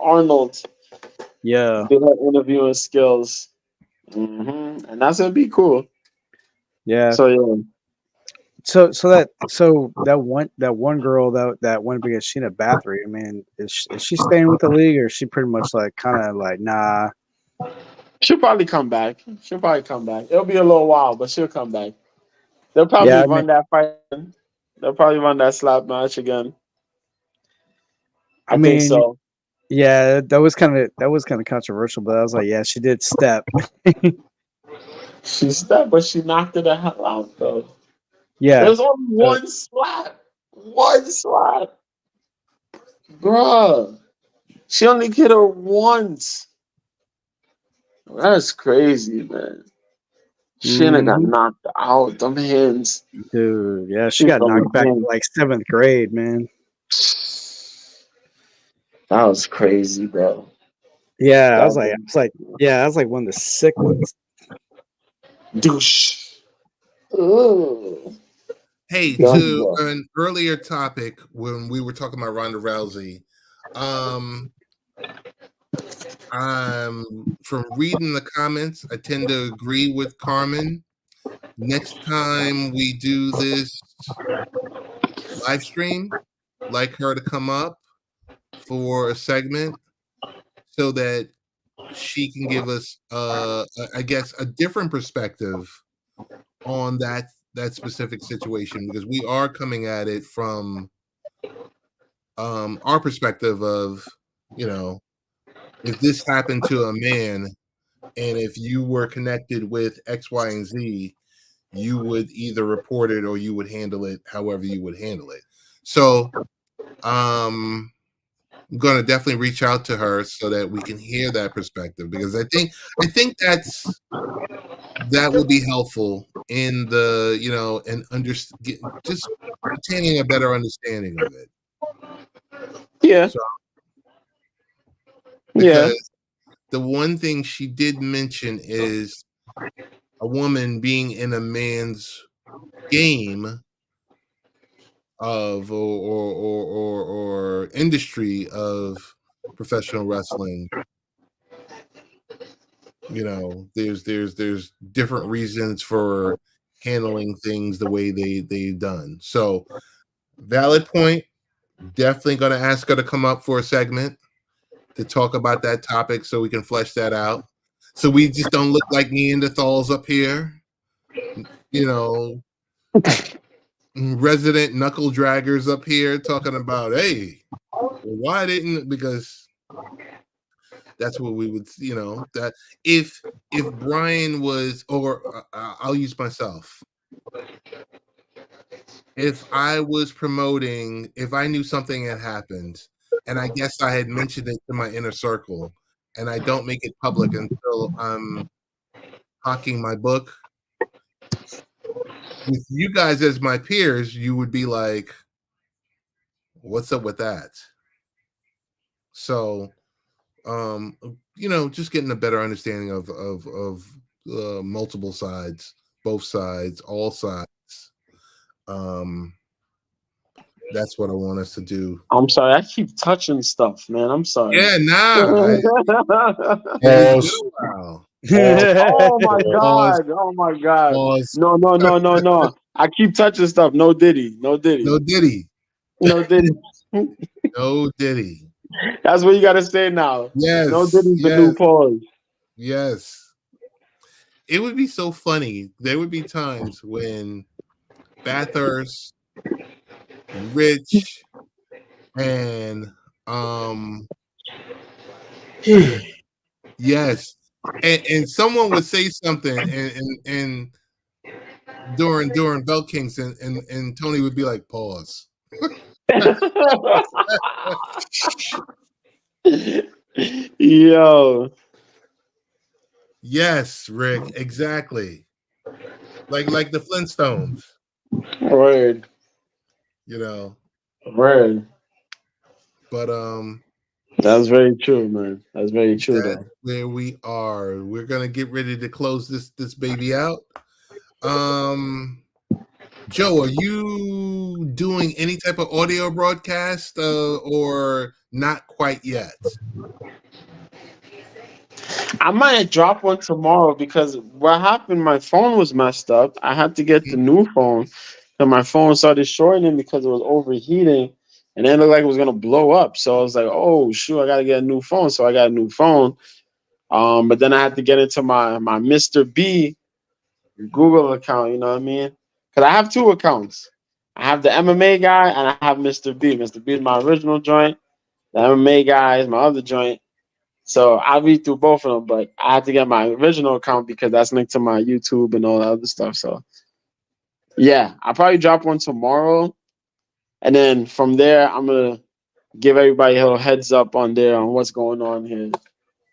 Arnold. Yeah. Do her interviewing skills. And that's gonna be cool. Yeah. So yeah. So that one girl that went against Sheena Bathory, I mean, is she staying with the league, or is she pretty much like kind of like nah? She'll probably come back. It'll be a little while, but she'll come back. They'll probably run that fight. They'll probably run that slap match again. I think so. Yeah, that was kind of controversial, but I was like, yeah, she did step. She stepped, but she knocked her the hell out though. Yeah, there's only one slap. Bruh. She only hit her once. That's crazy, man. Sheena got knocked out. Them hands. Dude, yeah, she got knocked back in like 7th grade, man. That was crazy, bro. Yeah, I was like one of the sick ones. Douche. Ooh. Hey, to an earlier topic when we were talking about Ronda Rousey, from reading the comments, I tend to agree with Carmen. Next time we do this live stream, like her to come up for a segment so that she can give us, I guess, a different perspective on that specific situation, because we are coming at it from our perspective of, if this happened to a man and if you were connected with X, Y, and Z, you would either report it or you would handle it however you would handle it. So I'm going to definitely reach out to her so that we can hear that perspective, because I think that will be helpful in the, and just obtaining a better understanding of it. Yeah. So, because the one thing she did mention is a woman being in a man's game of or industry of professional wrestling. There's different reasons for handling things the way they've done. So, valid point. Definitely going to ask her to come up for a segment to talk about that topic so we can flesh that out. So we just don't look like Neanderthals up here. Resident knuckle draggers up here talking about, hey, why didn't, because that's what we would, that if Brian was, or I'll use myself. If I was promoting, if I knew something had happened, and I guess I had mentioned it to my inner circle, and I don't make it public until I'm hawking my book, with you guys as my peers, you would be like, what's up with that? So, just getting a better understanding of multiple sides, both sides, all sides. That's what I want us to do. I'm sorry, I keep touching stuff, man. I'm sorry. Yeah, nah. Pause. Wow. Oh my Pause. god! Oh my god! Pause. No! I keep touching stuff. No Diddy. No Diddy. No Diddy. No Diddy. That's what you gotta say now. Yes. No Diddy's the new pause. Yes. It would be so funny. There would be times when Bathurst, Rich, and yes, and someone would say something, and during Bell Kings, and Tony would be like, pause. Yo. Yes, Rick, exactly. Like the Flintstones. Word. You know. Word. But that's very true, man. That's very true, that's though. where we are. We're gonna get ready to close this baby out. Joe, are you doing any type of audio broadcast or not quite yet? I might drop one tomorrow because what happened, my phone was messed up. I had to get the new phone, and my phone started shortening because it was overheating, and then it looked like it was gonna blow up. So I was like, "Oh shoot, I gotta get a new phone." So I got a new phone. But then I had to get into my Mr. B Google account. You know what I mean? Because I have two accounts. I have the MMA guy and I have Mr. B. Mr. B is my original joint. The MMA guy is my other joint. So I read through both of them, but I had to get my original account because that's linked to my YouTube and all that other stuff. So yeah, I'll probably drop one tomorrow. And then from there, I'm gonna give everybody a little heads up on there on what's going on here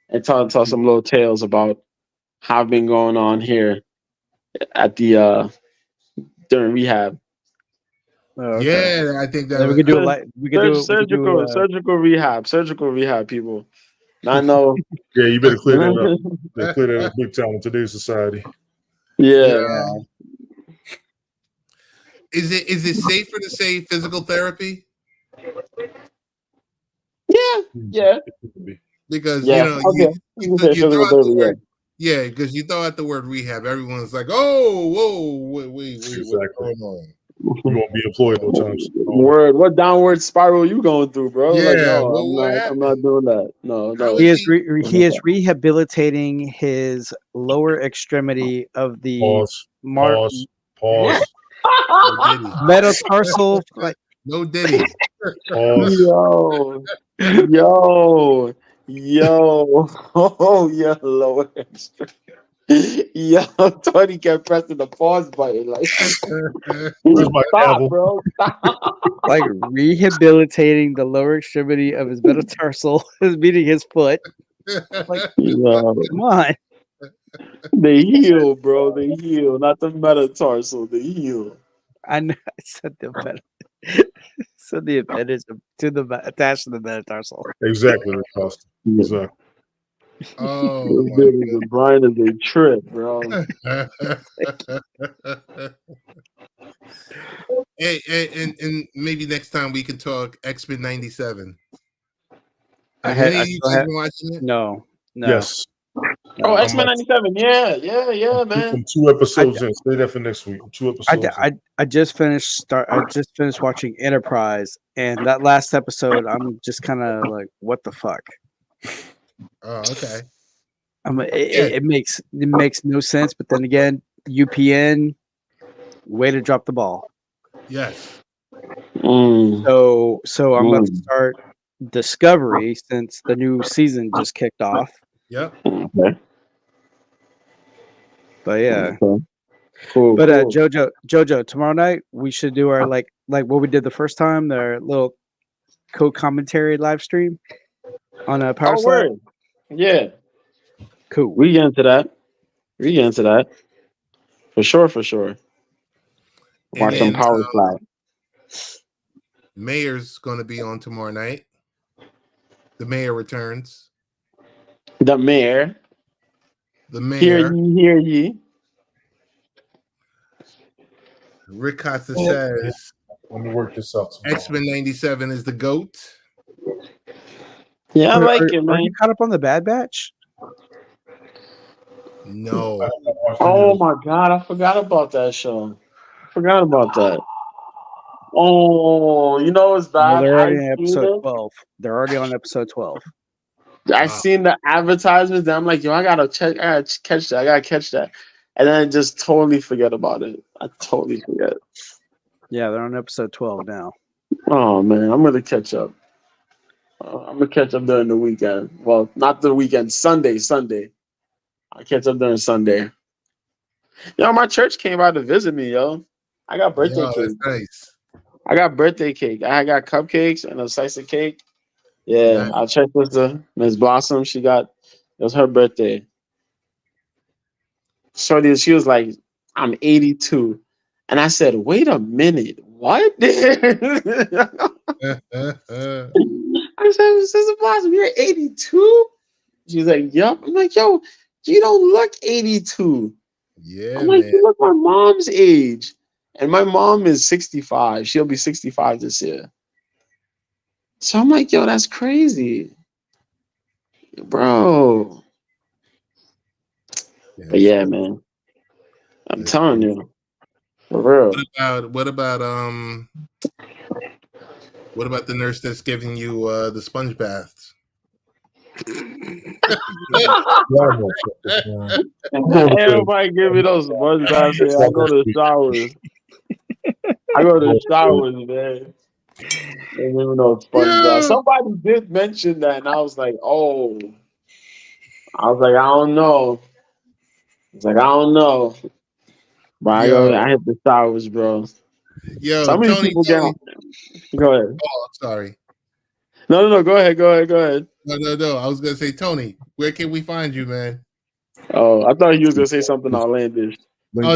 and tell some little tales about how I've been going on here at the during rehab. Oh, okay. Yeah, I think that we could do it. We could do surgical rehab, people. I know. Yeah, you better clear that up. They clear that up big time in today's society. Yeah. Is it safer to say physical therapy? Yeah. Because you throw out the word, because you throw out the word rehab, everyone's like, "Oh, whoa, wait, exactly. what's going on?" You won't be employed no time soon. Word, what downward spiral you going through, bro? Yeah, like, no, I'm not doing that. No. He is rehabilitating his lower extremity of the Pause. metatarsal. Like, no Diddy. Yo, oh yeah, lower extremity. Yo, Tony kept pressing the pause button. Like, stop, bro. Stop. Like rehabilitating the lower extremity of his metatarsal, meaning his foot. Like, come on. They heal, bro. They heal, not the metatarsal. They heal. I know. I said the so the appendage to the attached to the metatarsal. Exactly, exactly. Oh, Brian is a trip, bro. Hey, and maybe next time we can talk X-Men '97. I been watching it? No. Yes. Oh, X-Men '97. Yeah, man. I'm 2 episodes in. Stay there for next week. 2 episodes. I just finished watching Enterprise, and that last episode, I'm just kind of like, what the fuck? Oh, okay. It makes no sense, but then again, UPN, way to drop the ball. Yes. So I'm about to start Discovery since the new season just kicked off. Yep. Okay. But yeah. Okay. Cool. But Jojo, tomorrow night we should do our like what we did the first time, their little co-commentary live stream on a Power Slap. Yeah. Cool. We get into that. For sure. Watch some Power Slap. Mayor's going to be on tomorrow night. The mayor returns. The mayor. The mayor. Hear ye. Rick Costa says, let me work this out. X-Men 97 is the GOAT. Yeah, I like it, Are man. you caught up on the Bad Batch? No. Oh my God, I forgot about that show. Forgot about that. Oh, you know it's Well, bad. they're already on episode 12. They're already on episode 12. I seen the advertisements. And I'm like, yo, I gotta catch that. And then I just totally forget about it. I totally forget. Yeah, they're on episode 12 now. Oh man, I'm gonna catch up. I'm gonna catch up during the weekend. Well, not the weekend. Sunday. I catch up during Sunday. Yo, my church came out to visit me, yo. I got birthday cake. That's nice. I got birthday cake. I got cupcakes and a slice of cake. Yeah, Nice. I checked with the Miss Blossom. It was her birthday. Shorty, she was like, I'm 82. And I said, wait a minute, what? I said, Sister Blossom, you're 82? She's like, yup. I'm like, yo, you don't look 82. Yeah, I'm like, man. you look my mom's age. And my mom is 65. She'll be 65 this year. So I'm like, yo, that's crazy. Bro. But yeah, man. I'm telling you. For real. What about the nurse that's giving you the sponge baths? Everybody give me those sponge baths. I go to the showers. Man. I don't even know sponge baths. Somebody did mention that, and I was like, oh. I don't know. But I hit the showers, bro. Yo, Some of these Tony, people get on. Go ahead. Oh, I'm sorry. No. Go ahead. No. I was gonna say, Tony, where can we find you, man? Oh, I thought you was gonna say something outlandish. No.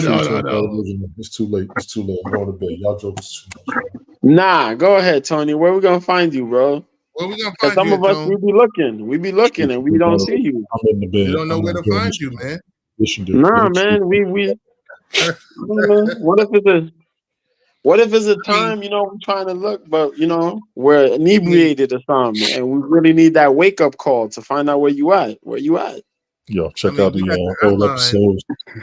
It's too late. I'm going to bed. Y'all jokes too much. Nah, go ahead, Tony. Where we gonna find you, bro? Where we gonna find some you? Some of us, we be looking, and we don't see you. I'm in the bed. You don't know where to find you, man. Nah, man. We. What if it's a time, we're trying to look, but we're inebriated or something, and we really need that wake up call to find out where you at. Yo, check out the old episodes.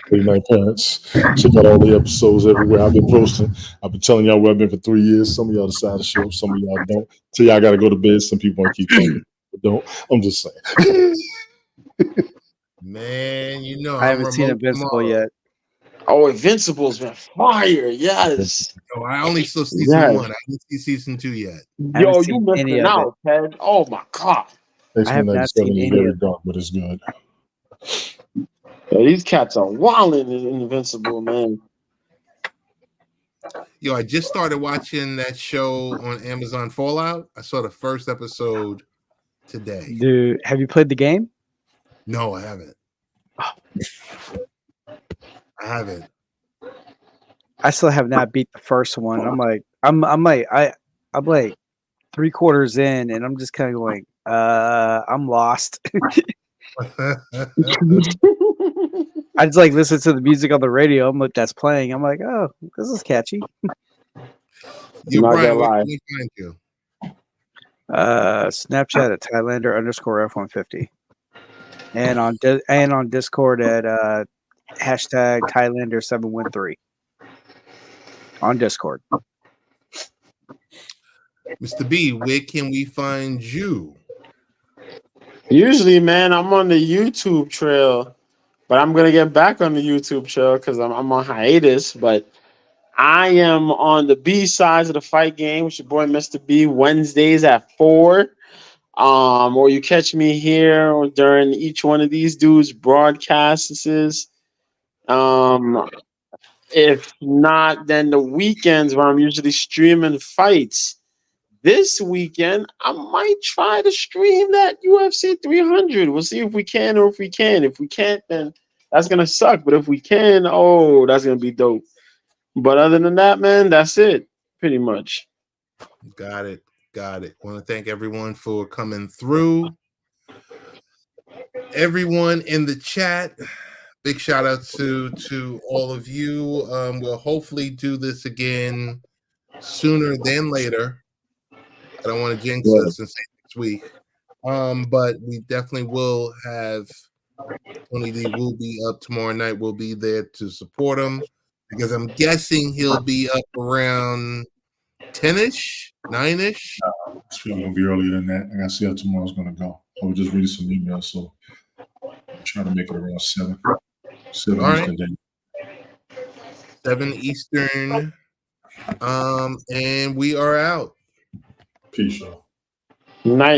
39 Parents. Check out all the episodes everywhere. I've been posting. I've been telling y'all where I've been for 3 years. Some of y'all decide to show up, some of y'all don't. So y'all got to go to bed. Some people want to keep talking, but don't. I'm just saying. Man, I haven't seen Invincible yet. Oh, Invincible's been fire. Yes. No, I only saw season 1. I didn't see season 2 yet. Yo, you missing out, Ted. Oh my God. X-Men 97 is very dark, but it's good. Yo, these cats are wilding in Invincible, man. Yo, I just started watching that show on Amazon, Fallout. I saw the first episode today. Dude, have you played the game? No, I haven't. I still have not beat the first one. I'm like 3/4 in, and I'm just kind of going, I'm lost. I just like listen to the music on the radio. I'm like, that's playing. I'm like, oh, this is catchy. You're Brian, where can we find you? Snapchat at Thailander_F150, and on Discord at hashtag Thailander713 on Discord. Mr. B, where can we find you? Usually, man, I'm on the YouTube trail, but I'm gonna get back on the YouTube trail because I'm on hiatus. But I am on the B sides of the fight game with your boy Mr. B Wednesdays at 4. Or you catch me here or during each one of these dudes' broadcasts. If not, then the weekends where I'm usually streaming fights. This weekend, I might try to stream that UFC 300. We'll see if we can or if we can. If we can't, then that's going to suck. But if we can, that's going to be dope. But other than that, man, that's it. Pretty much. Got it. Want to thank everyone for coming through. everyone in the chat. Big shout out to all of you. We'll hopefully do this again sooner than later. I don't want to jinx us and say next week. But we definitely will have Tony D will be up tomorrow night. We'll be there to support him because I'm guessing he'll be up around 10-ish, 9-ish. It's probably gonna be earlier than that. I gotta see how tomorrow's gonna go. I was just reading some emails, so I'm trying to make it around 7. 7 All Eastern right. Day. 7 Eastern. And we are out. Peace, y'all. Night.